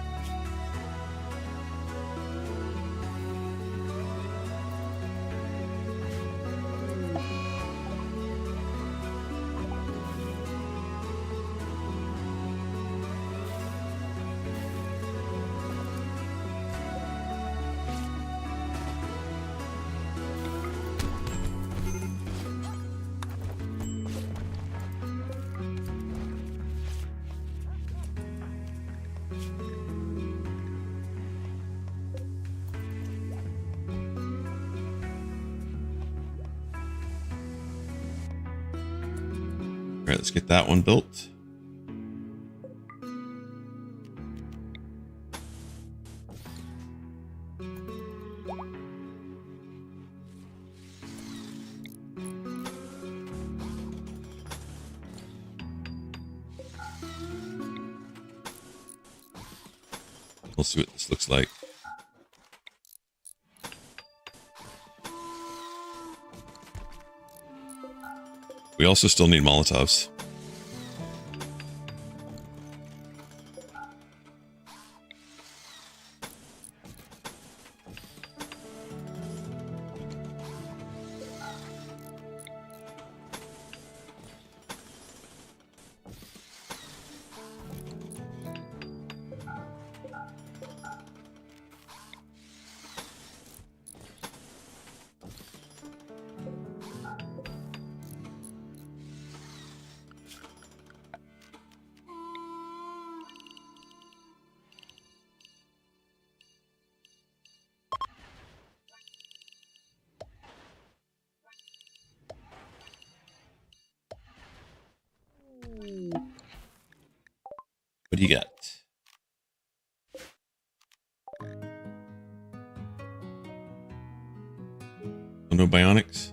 All right, let's get that one built. We'll see what this looks like. We also still need Molotovs. What do you got? Oh, no bionics?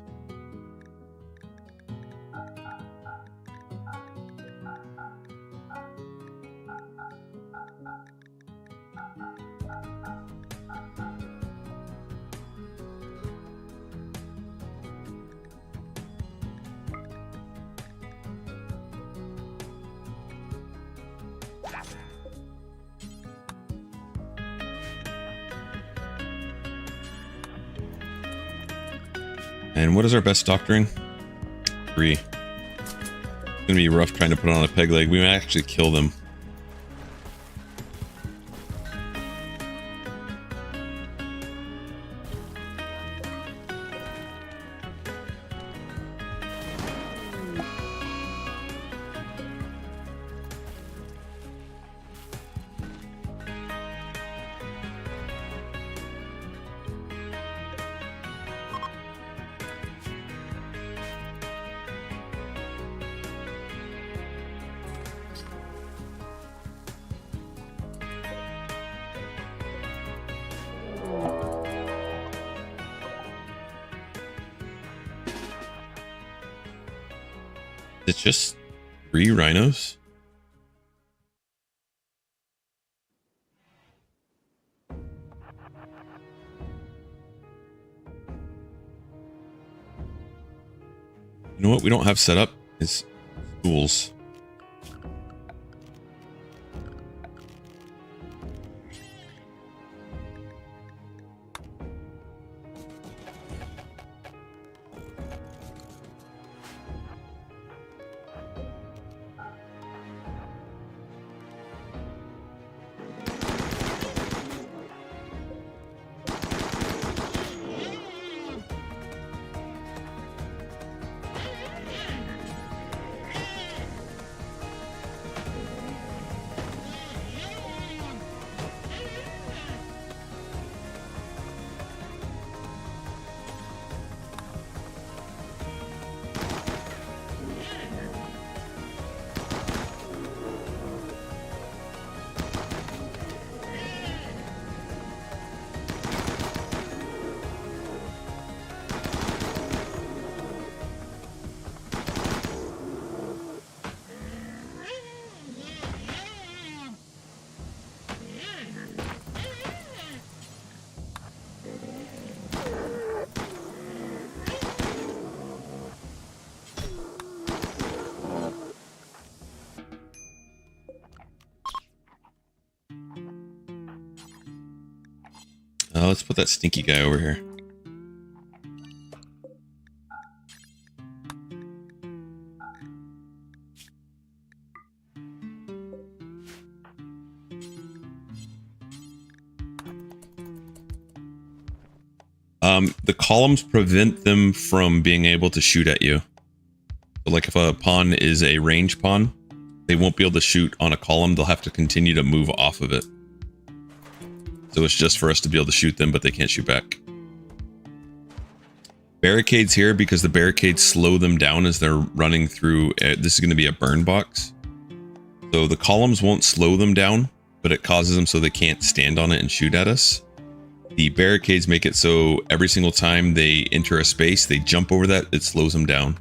And what is our best doctrine? 3. It's gonna be rough trying to put on a peg leg. We might actually kill them. It's just 3 rhinos. You know what we don't have set up is tools. Let's put that stinky guy over here. The columns prevent them from being able to shoot at you. So like if a pawn is a range pawn, they won't be able to shoot on a column. They'll have to continue to move off of it. So it's just for us to be able to shoot them, but they can't shoot back. Barricades here because the barricades slow them down as they're running through. This is going to be a burn box. So the columns won't slow them down, but it causes them so they can't stand on it and shoot at us. The barricades make it so every single time they enter a space, they jump over that, it slows them down.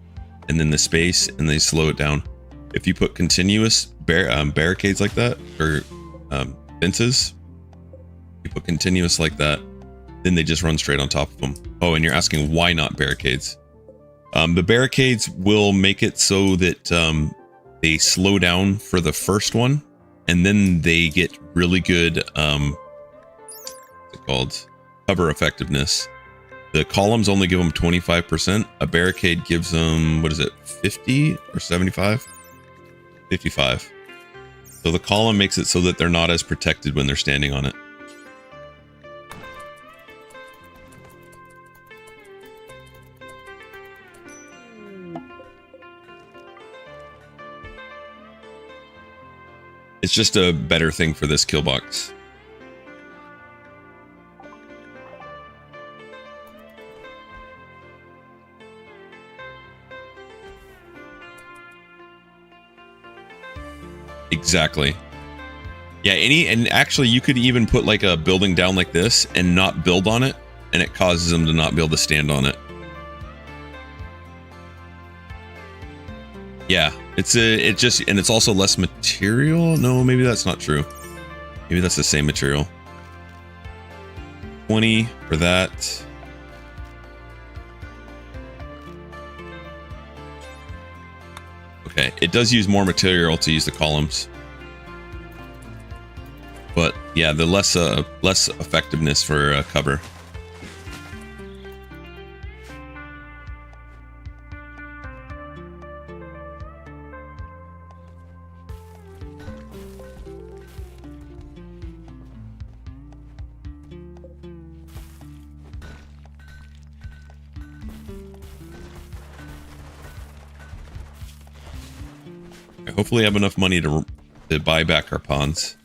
And then the space, and they slow it down. If you put continuous barricades like that, or fences, you put continuous like that, then they just run straight on top of them. Oh, and you're asking why not barricades? The barricades will make it so that they slow down for the first one, and then they get really good what's it called? Cover effectiveness. The columns only give them 25%. A barricade gives them, what is it, 50 or 75? 55. So the column makes it so that they're not as protected when they're standing on it. It's just a better thing for this kill box. Exactly. Yeah, and actually you could even put like a building down like this and not build on it, and it causes them to not be able to stand on it. Yeah, it's also less material. No, maybe that's not true. Maybe that's the same material. 20 for that. Okay, it does use more material to use the columns. But yeah, the less effectiveness for cover. Hopefully I have enough money to buy back our pawns.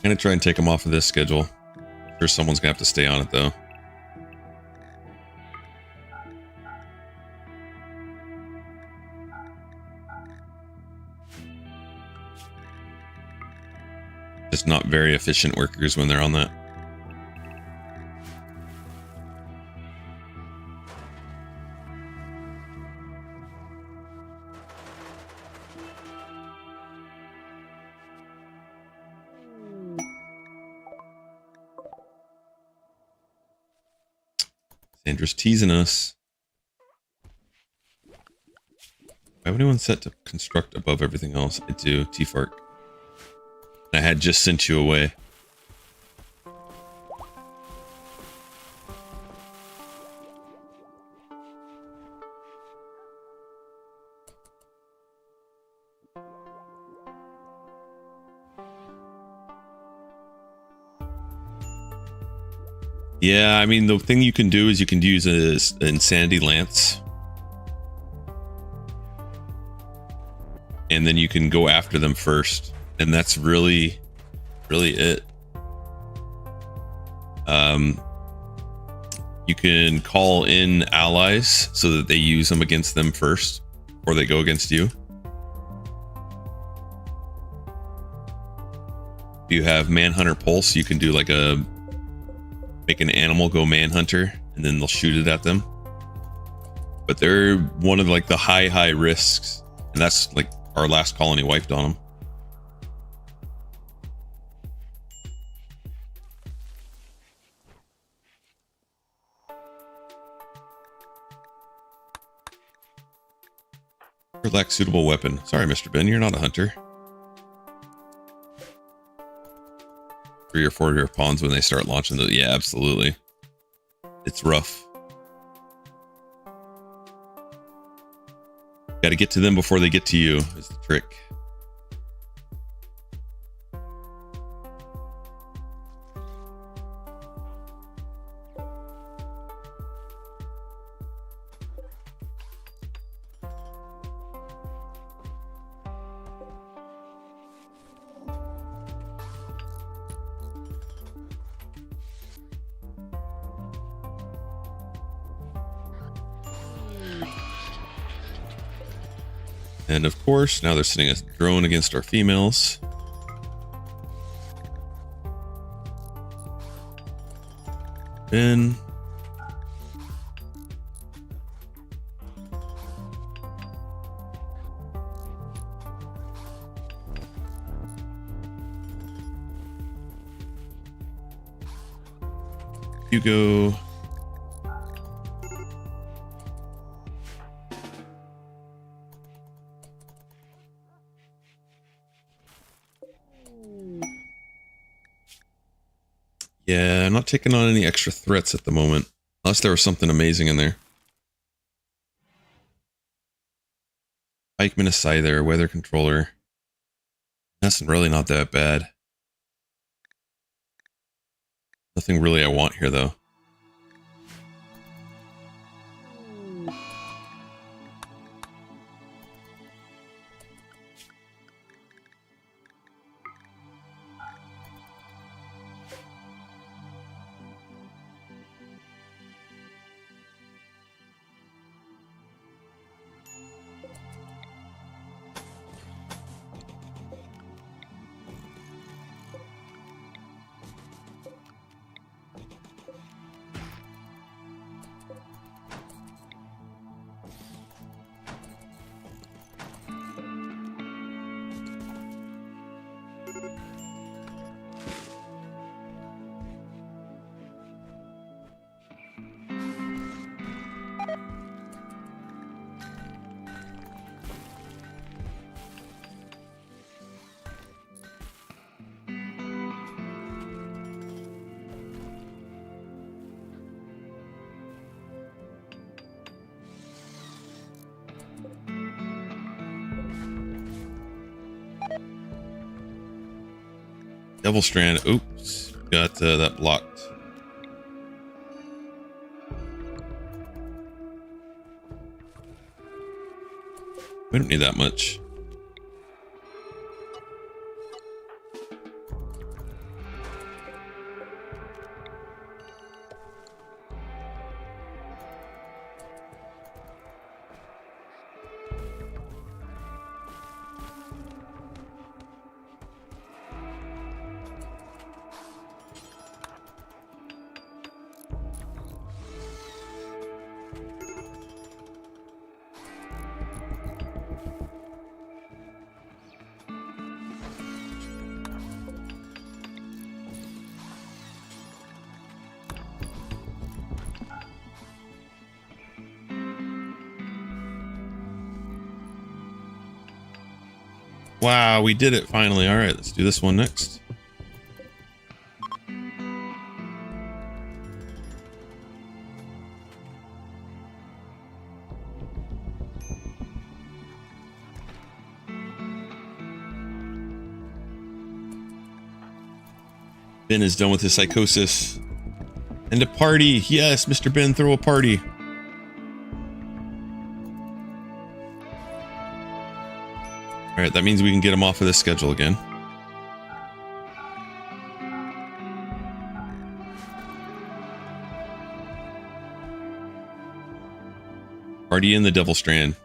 gonna try and take them off of this schedule. Sure, someone's gonna have to stay on it though. Just not very efficient workers when they're on that. Sandra's teasing us. I have anyone set to construct above everything else? I do. T-Fark. I had just sent you away. Yeah, I mean, the thing you can do is you can use an Insanity Lance. And then you can go after them first. And that's really it. You can call in allies so that they use them against them first, or they go against you. If you have Manhunter Pulse, you can do like make an animal go Manhunter, and then they'll shoot it at them. But they're one of like the high risks, and that's like our last colony wiped on them. Lack suitable weapon. Sorry, Mr. Ben, you're not a hunter. 3 or 4 of your pawns when they start launching the... Yeah, absolutely. It's rough. Got to get to them before they get to you is the trick. And of course, now they're sending a drone against our females. Ben. Hugo. Yeah, I'm not taking on any extra threats at the moment. Unless there was something amazing in there. Pikeman, a Scyther, Weather Controller. That's really not that bad. Nothing really I want here, though. Devil Strand. Oops. Got that blocked. We don't need that much. Wow, we did it finally. All right, let's do this one next. Ben is done with his psychosis. And a party. Yes, Mr. Ben, throw a party. All right, that means we can get him off of this schedule again. Party in the Devil Strand.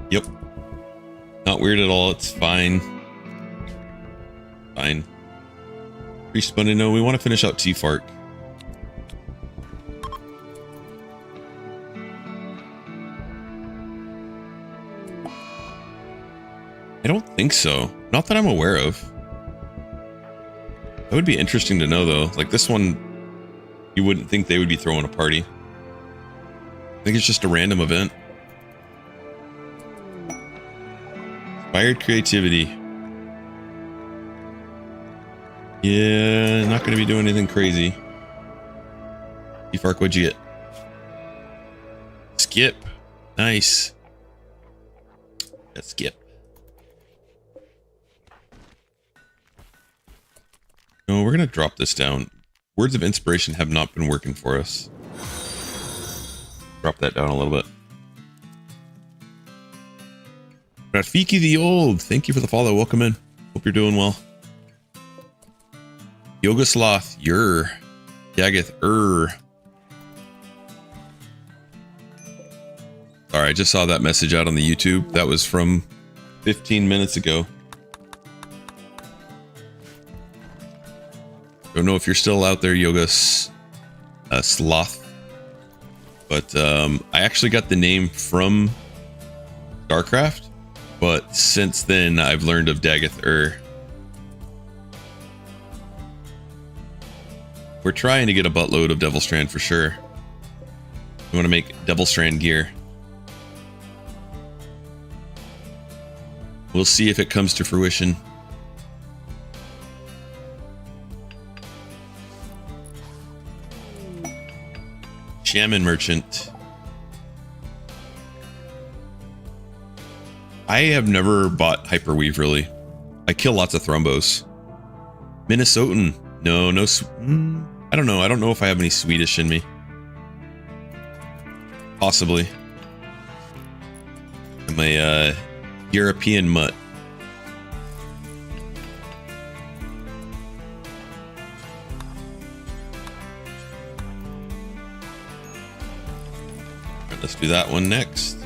Yep. Not weird at all. It's fine. Fine. Respun to know we want to finish out T-Fark. I don't think so. Not that I'm aware of. That would be interesting to know though. Like this one, you wouldn't think they would be throwing a party. I think it's just a random event. Inspired creativity. Yeah, not going to be doing anything crazy. T-Fark, what'd you get? Skip. Nice. Let's skip. No, we're going to drop this down. Words of inspiration have not been working for us. Drop that down a little bit. Rafiki the Old, thank you for the follow. Welcome in. Hope you're doing well. Yoga Sloth, Yer. Yagath, Sorry, I just saw that message out on the YouTube. That was from 15 minutes ago. Don't know if you're still out there, Yoga Sloth. But I actually got the name from StarCraft. But since then, I've learned of Dagath. We're trying to get a buttload of Devil Strand for sure. We want to make Devil Strand gear. We'll see if it comes to fruition. Shaman Merchant. I have never bought Hyperweave, really. I kill lots of Thrombos. Minnesotan. No, I don't know. I don't know if I have any Swedish in me. Possibly. I'm a European mutt. Right, let's do that one next.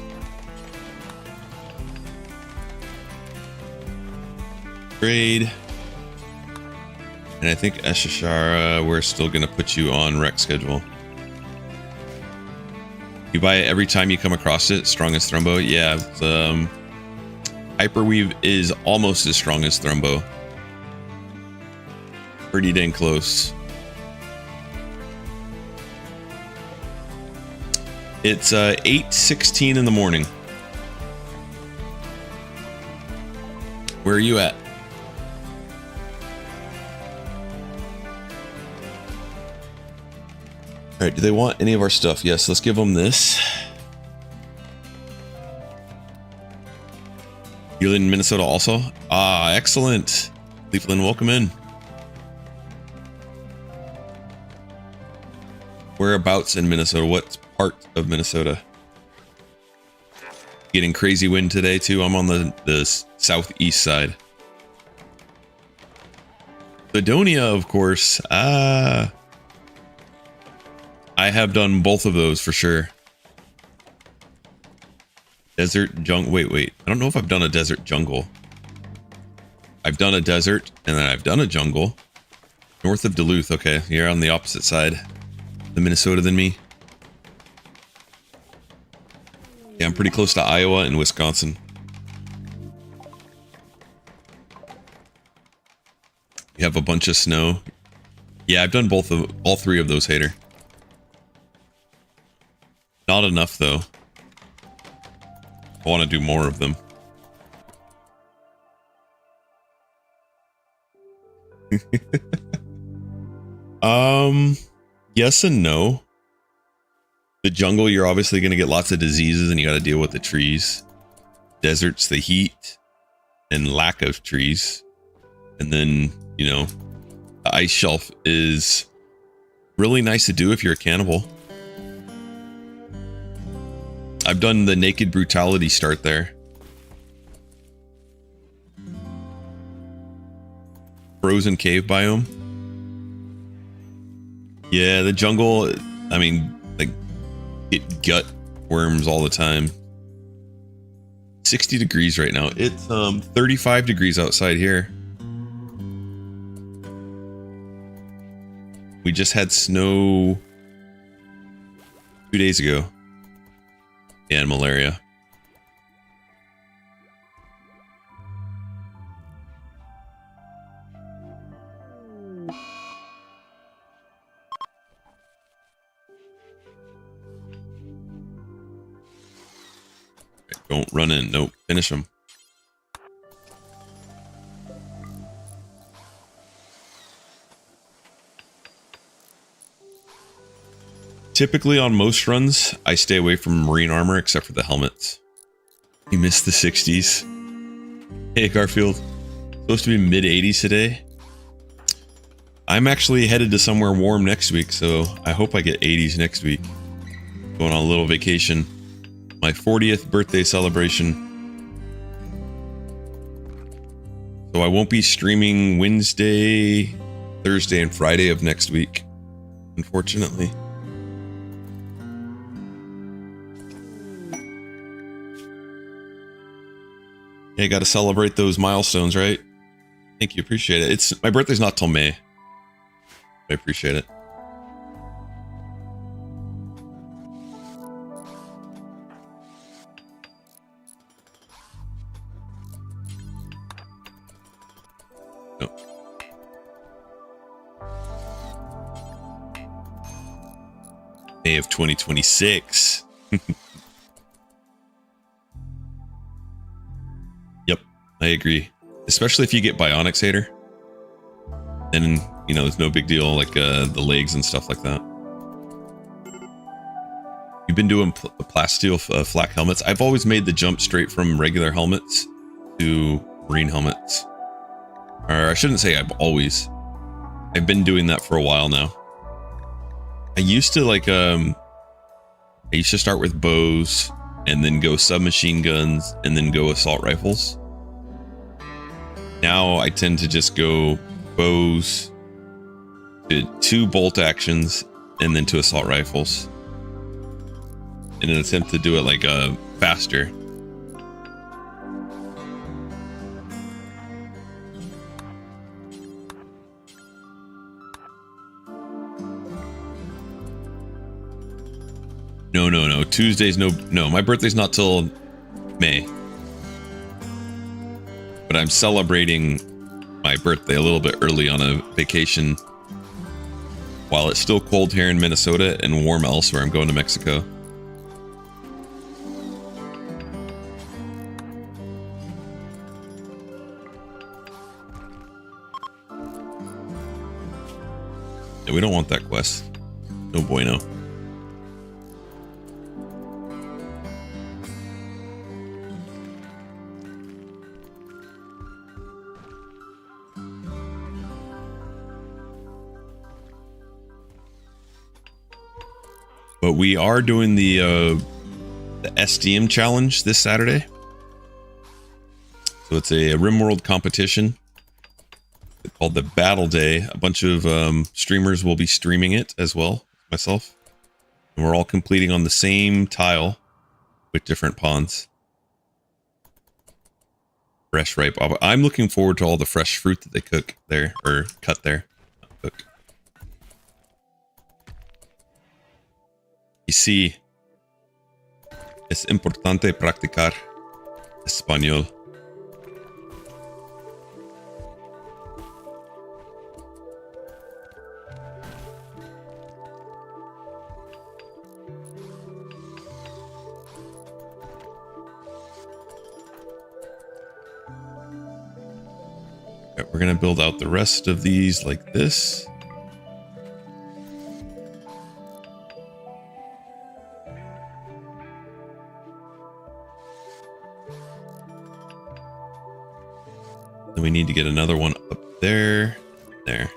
Grade. And I think Eshishara, we're still going to put you on rec schedule. You buy it every time you come across it. Strong as Thrombo. Yeah. Hyperweave is almost as strong as Thrombo. Pretty dang close. It's 8:16 in the morning. Where are you at? All right, do they want any of our stuff? Yes, let's give them this. You're in Minnesota also? Ah, excellent. Leaflin, welcome in. Whereabouts in Minnesota? What part of Minnesota? Getting crazy wind today too. I'm on the southeast side. Ladonia, of course. I have done both of those for sure. Desert jungle. Wait. I don't know if I've done a desert jungle. I've done a desert and then I've done a jungle. North of Duluth. Okay, you're on the opposite side of Minnesota than me. Yeah, I'm pretty close to Iowa and Wisconsin. have a bunch of snow. Yeah, I've done all three of those, Hater. Not enough though. I want to do more of them. Yes and no. The jungle, you're obviously going to get lots of diseases and you got to deal with the trees. Deserts, the heat and lack of trees. And then, you know, the ice shelf is really nice to do if you're a cannibal. I've done the naked brutality start there. Frozen cave biome. Yeah, the jungle, I mean, like, get gut worms all the time. 60 degrees right now. It's 35 degrees outside here. We just had snow 2 days ago. And malaria. Don't run in. Nope. Finish them. Typically on most runs, I stay away from marine armor except for the helmets. You missed the 60s. Hey, Garfield. Supposed to be mid 80s today. I'm actually headed to somewhere warm next week, so I hope I get 80s next week. Going on a little vacation. My 40th birthday celebration. So I won't be streaming Wednesday, Thursday, and Friday of next week, unfortunately. Yeah, got to celebrate those milestones, right? Thank you, appreciate it. It's my birthday's not till May. I appreciate it. Nope. May of 2026. Yep, I agree. Especially if you get Bionics, Hater. Then, you know, there's no big deal, like the legs and stuff like that. You've been doing plasteel flak helmets. I've always made the jump straight from regular helmets to marine helmets. Or I shouldn't say I've always. I've been doing that for a while now. I used to like I used to start with bows and then go submachine guns and then go assault rifles. Now I tend to just go bows to 2 bolt actions and then 2 assault rifles in an attempt to do it like faster. No. Tuesday's no. My birthday's not till May. But I'm celebrating my birthday a little bit early on a vacation. While it's still cold here in Minnesota and warm elsewhere, I'm going to Mexico. Yeah, we don't want that quest. No bueno. But we are doing the SDM challenge this Saturday. So it's a Rimworld competition called the Battle Day. A bunch of streamers will be streaming it as well, myself. And we're all completing on the same tile with different pawns. Fresh ripe. I'm looking forward to all the fresh fruit that they cook there, or cut there. Not cook. Y sí, es importante practicar español. Right, we're gonna build out the rest of these like this. Then we need to get another one up there. There.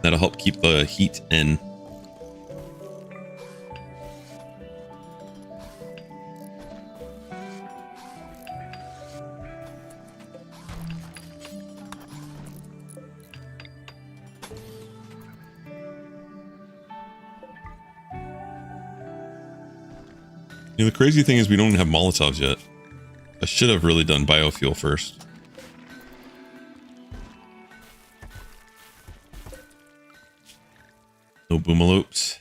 That'll help keep the heat in. You know, the crazy thing is we don't have Molotovs yet. I should have really done biofuel first. No boomalopes.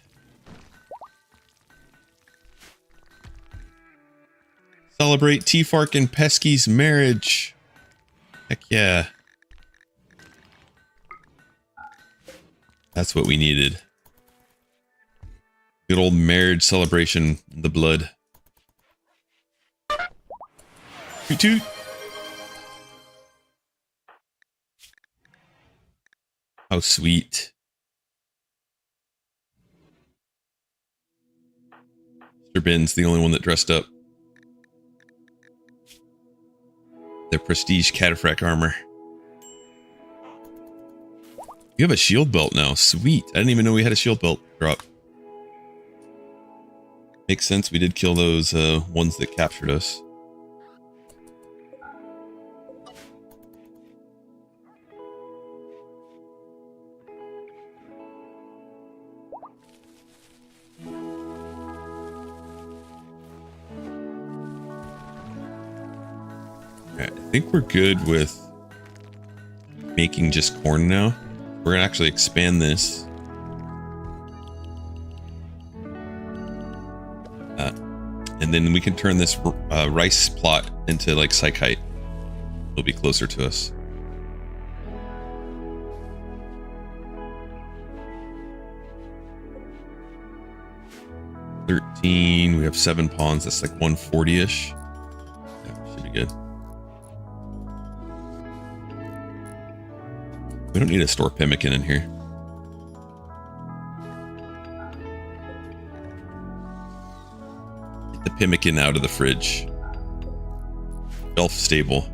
Celebrate T-Fark and Pesky's marriage. Heck yeah. That's what we needed. Good old marriage celebration in the blood. Toot toot. How sweet. Mr. Ben's the only one that dressed up. Their prestige cataphract armor. You have a shield belt now. Sweet. I didn't even know we had a shield belt drop. Makes sense. We did kill those ones that captured us. I think we're good with making just corn now. We're gonna actually expand this. And then we can turn this rice plot into like psychite. It'll be closer to us. 13. We have 7 pawns. That's like 140-ish. Yeah, should be good. We don't need to store pemmican in here. Get the pemmican out of the fridge. Shelf stable.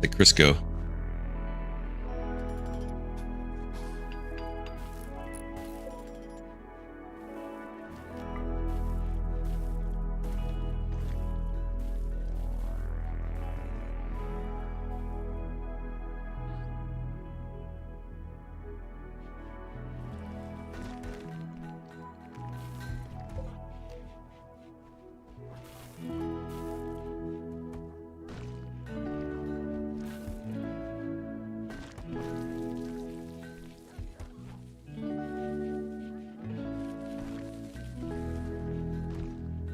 Like Crisco.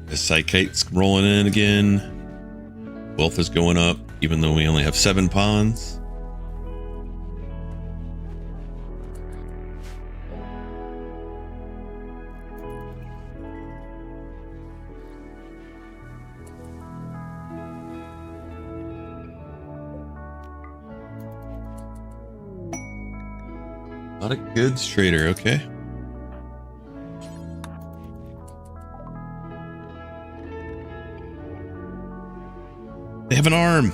The psychite's rolling in again. Wealth is going up, even though we only have 7 pawns. A lot of goods trader, okay. They have an arm.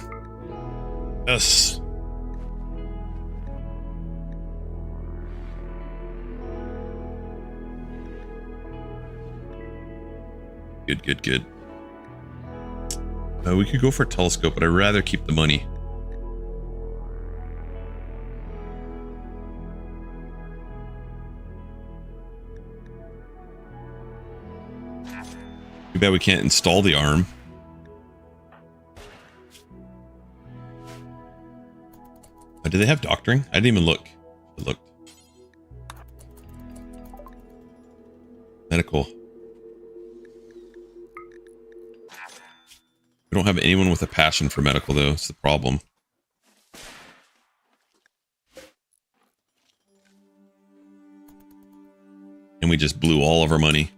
Yes. Good, good, good. We could go for a telescope, but I'd rather keep the money. Too bad we can't install the arm. Do they have doctoring? I didn't even look. I looked. Medical. We don't have anyone with a passion for medical, though. It's the problem. And we just blew all of our money.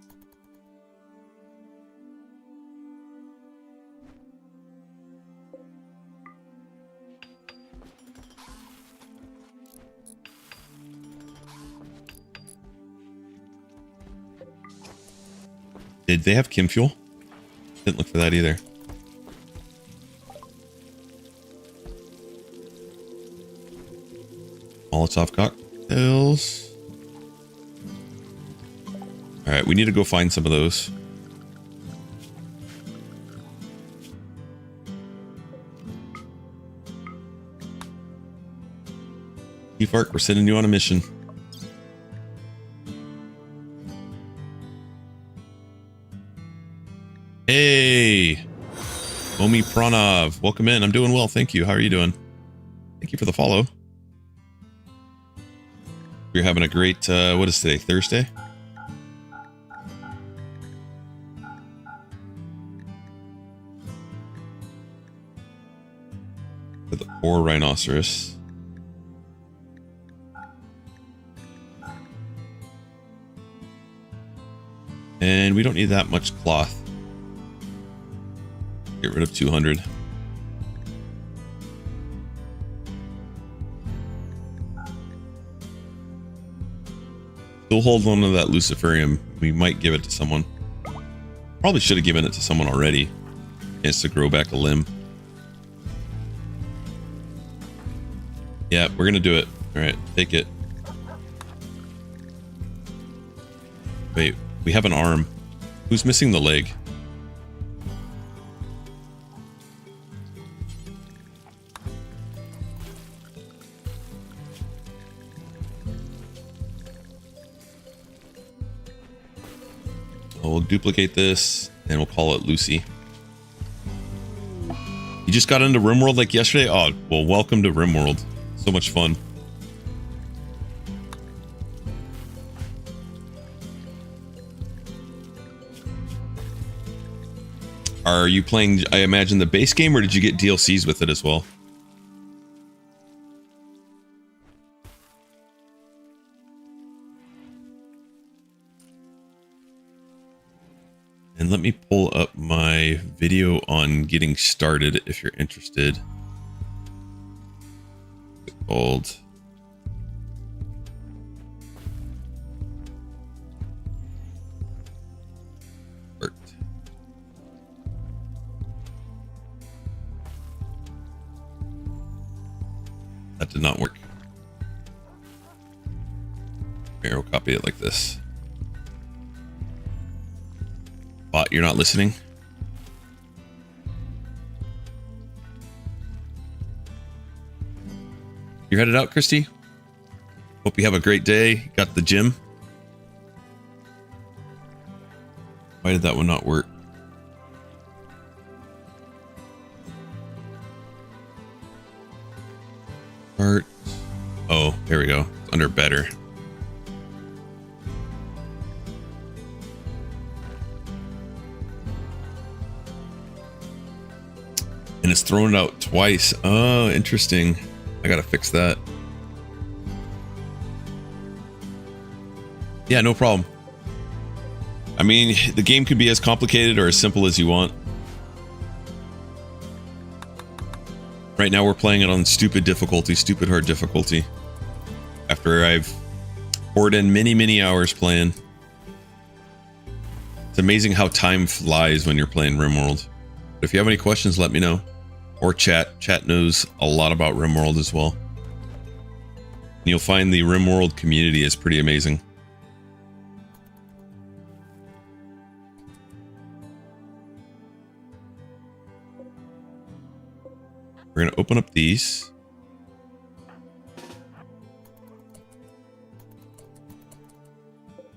Did they have Kim Fuel? Didn't look for that either. Molotov cocktails. All right, we need to go find some of those. Chief Ark, we're sending you on a mission. Hey, Omi Pranav, welcome in. I'm doing well, thank you. How are you doing? Thank you for the follow. We're having a great, what is today, Thursday? For the poor rhinoceros. And we don't need that much cloth. Get rid of 200. Still hold on to that luciferium. We might give it to someone. Probably should have given it to someone already. Chance to grow back a limb. Yeah, we're gonna do it. Alright, take it. Wait, we have an arm. Who's missing the leg? We'll duplicate this and we'll call it Lucy. You just got into Rimworld like yesterday? Oh, well, welcome to Rimworld. So much fun. Are you playing, I imagine, the base game, or did you get DLCs with it as well? And let me pull up my video on getting started if you're interested. It's called Art. That did not work. Here, we'll copy it like this. Bot, you're not listening? You're headed out, Christy? Hope you have a great day. Got the gym? Why did that one not work? Art. Oh, there we go. It's under better. And it's thrown it out twice. Oh, interesting. I gotta fix that. Yeah, no problem. I mean, the game could be as complicated or as simple as you want. Right now we're playing it on stupid difficulty, stupid hard difficulty. After I've poured in many, many hours playing. It's amazing how time flies when you're playing Rimworld. But if you have any questions, let me know. Or chat. Chat knows a lot about Rimworld as well. And you'll find the Rimworld community is pretty amazing. We're going to open up these.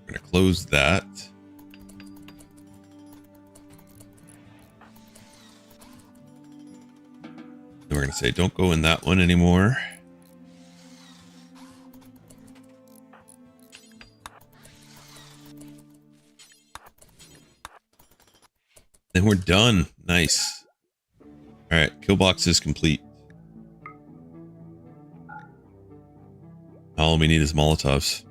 We're going to close that. And we're going to say, don't go in that one anymore. Then we're done. Nice. All right, kill box is complete. All we need is Molotovs.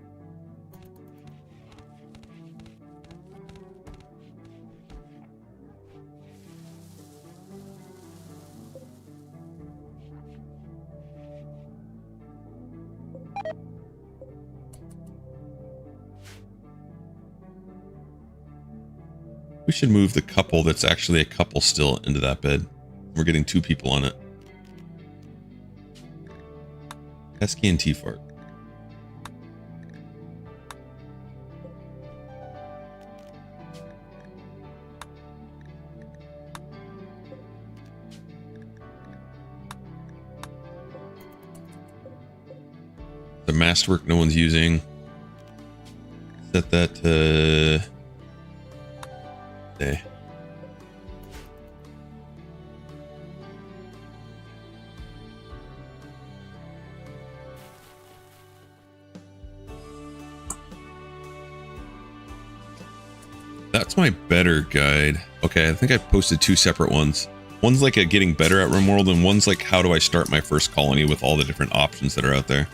We should move the couple that's actually a couple still into that bed. We're getting 2 people on it. Pesky and T-Fart. The masterwork no one's using. Set that to day. That's my better guide. Okay, I think I posted 2 separate ones. One's like a getting better at Rimworld, and one's like how do I start my first colony with all the different options that are out there.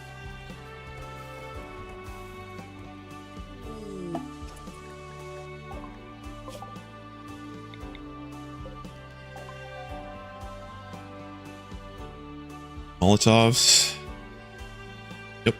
Molotovs. Yep.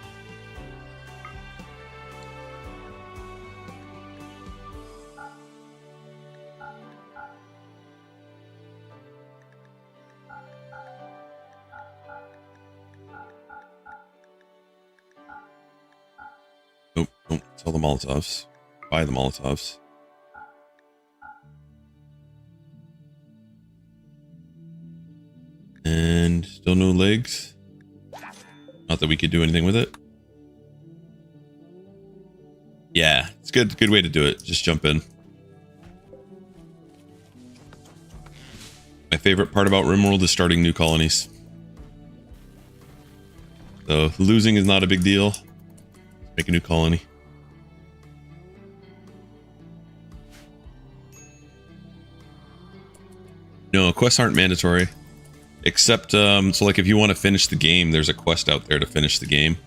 Nope, don't sell the Molotovs. Buy the Molotovs. And still no legs. Not that we could do anything with it. Yeah, it's good. Good way to do it. Just jump in. My favorite part about Rimworld is starting new colonies. So losing is not a big deal. Make a new colony. No, quests aren't mandatory. Except, so like if you want to finish the game, there's a quest out there to finish the game.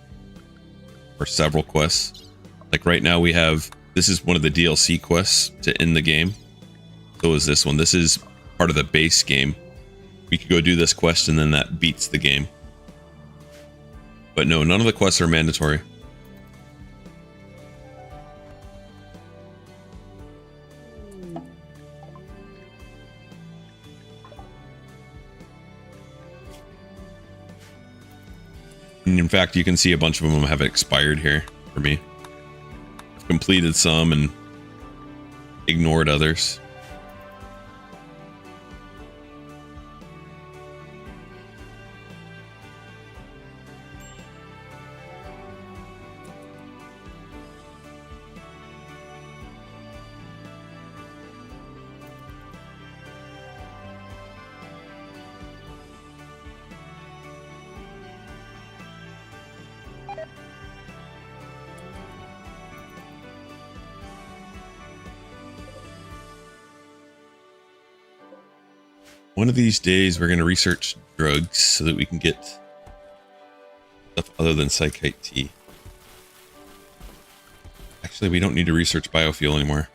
Or several quests. Like right now we have, this is one of the DLC quests to end the game. So is this one. This is part of the base game. We could go do this quest and then that beats the game. But no, none of the quests are mandatory. And in fact, you can see a bunch of them have expired here for me. I've completed some and ignored others. One of these days, we're going to research drugs so that we can get stuff other than Psychite tea. Actually, we don't need to research biofuel anymore.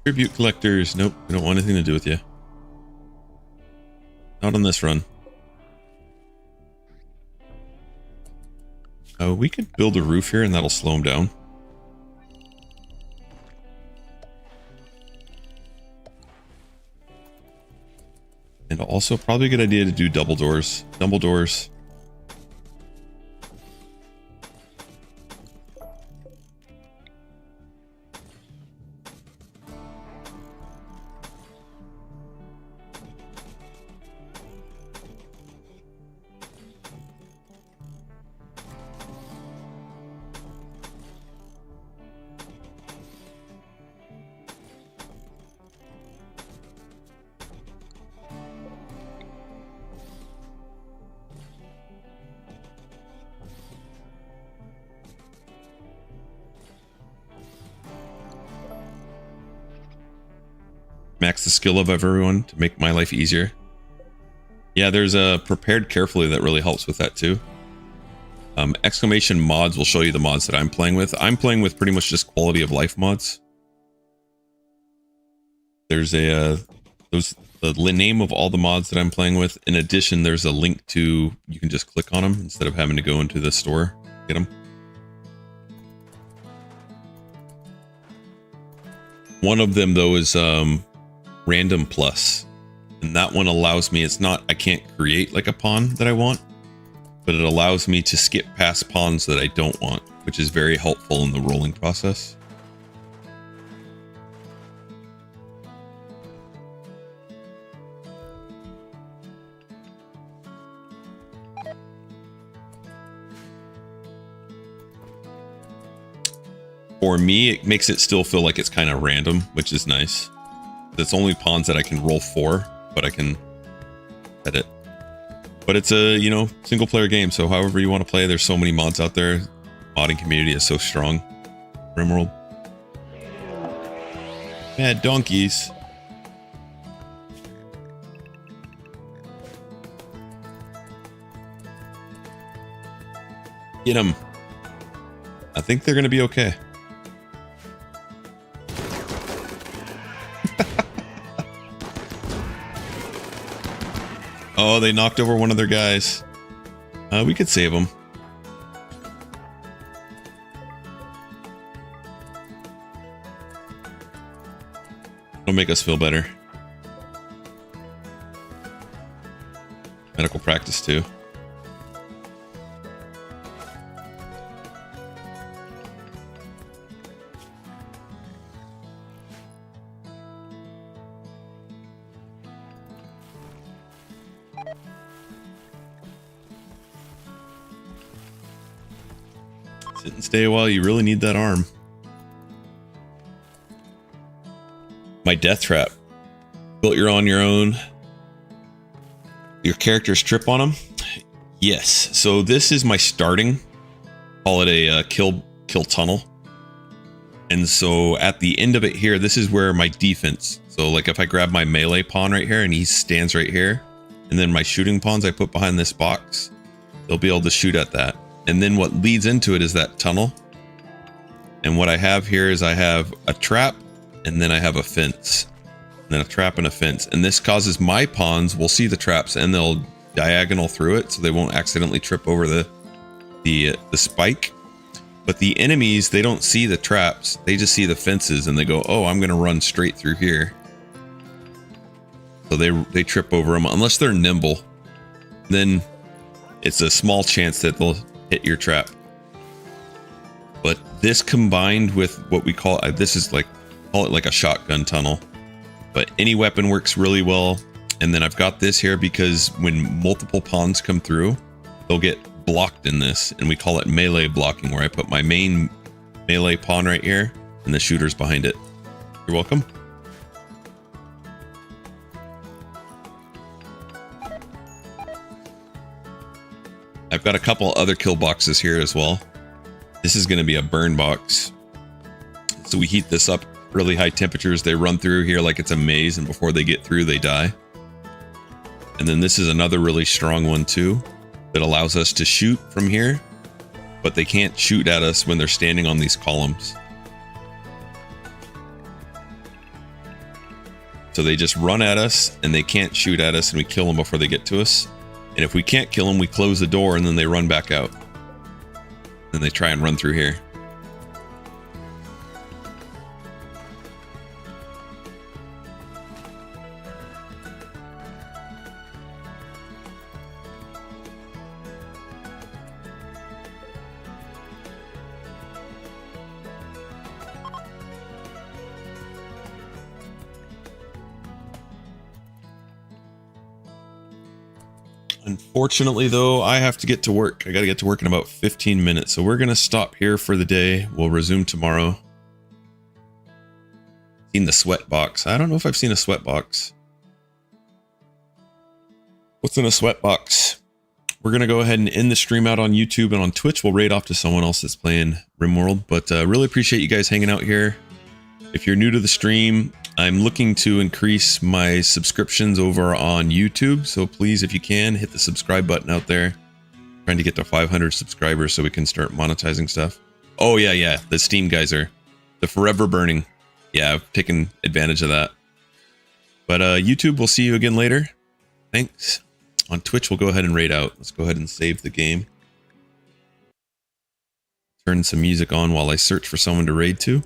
Tribute collectors. Nope, we don't want anything to do with you. Not on this run. Oh, we could build a roof here and that'll slow them down. And also probably a good idea to do double doors. Double doors. Max the skill of everyone to make my life easier. Yeah, there's a prepared carefully that really helps with that too. Exclamation mods will show you the mods that I'm playing with. I'm playing with pretty much just quality of life mods. There's a the name of all the mods that I'm playing with. In addition, there's a link to, you can just click on them instead of having to go into the store, get them. One of them though is Random Plus, and that one allows me, it's not, I can't create like a pawn that I want, but it allows me to skip past pawns that I don't want, which is very helpful in the rolling process. For me, it makes it still feel like it's kind of random, which is nice. It's only pawns that I can roll for, but I can edit. But it's a, you know, single player game, so however you want to play, there's so many mods out there. Modding community is so strong. Rimworld. Mad donkeys. Get them. I think they're going to be okay. Oh, they knocked over one of their guys. We could save them. It'll make us feel better. Medical practice too. Sit and stay a while. You really need that arm. My death trap. Built on your own. Your characters trip on them? Yes. So this is my starting. Call it a kill tunnel. And so at the end of it here, this is where my defense. So like if I grab my melee pawn right here and he stands right here, and then my shooting pawns I put behind this box, they'll be able to shoot at that. And then what leads into it is that tunnel. And what I have here is I have a trap, and then I have a fence. And then a trap and a fence. And this causes my pawns will see the traps and they'll diagonal through it so they won't accidentally trip over the spike. But the enemies, they don't see the traps. They just see the fences and they go, oh, I'm going to run straight through here. So they trip over them unless they're nimble. Then it's a small chance that they'll hit your trap. But this combined with what we call, this is like, call it like a shotgun tunnel, but any weapon works really well. And then I've got this here because when multiple pawns come through, they'll get blocked in this, and we call it melee blocking, where I put my main melee pawn right here and the shooters behind it. You're welcome. I've got a couple other kill boxes here as well. This is going to be a burn box. So we heat this up really high temperatures. They run through here like it's a maze, and before they get through, they die. And then this is another really strong one too, that allows us to shoot from here, but they can't shoot at us when they're standing on these columns. So they just run at us and they can't shoot at us, and we kill them before they get to us. And if we can't kill them, we close the door and then they run back out. Then they try and run through here. Unfortunately, though, I have to get to work. I got to get to work in about 15 minutes. So we're going to stop here for the day. We'll resume tomorrow. Seen the sweat box. I don't know if I've seen a sweat box. What's in a sweat box? We're going to go ahead and end the stream out on YouTube, and on Twitch, we'll raid off to someone else that's playing Rimworld. But really appreciate you guys hanging out here. If you're new to the stream, I'm looking to increase my subscriptions over on YouTube, so please, if you can, hit the subscribe button out there. Trying to get to 500 subscribers so we can start monetizing stuff. Oh yeah, the Steam geyser, the forever burning. Yeah, I've taken advantage of that. But YouTube, we'll see you again later. Thanks. On Twitch, we'll go ahead and raid out. Let's go ahead and save the game. Turn some music on while I search for someone to raid to.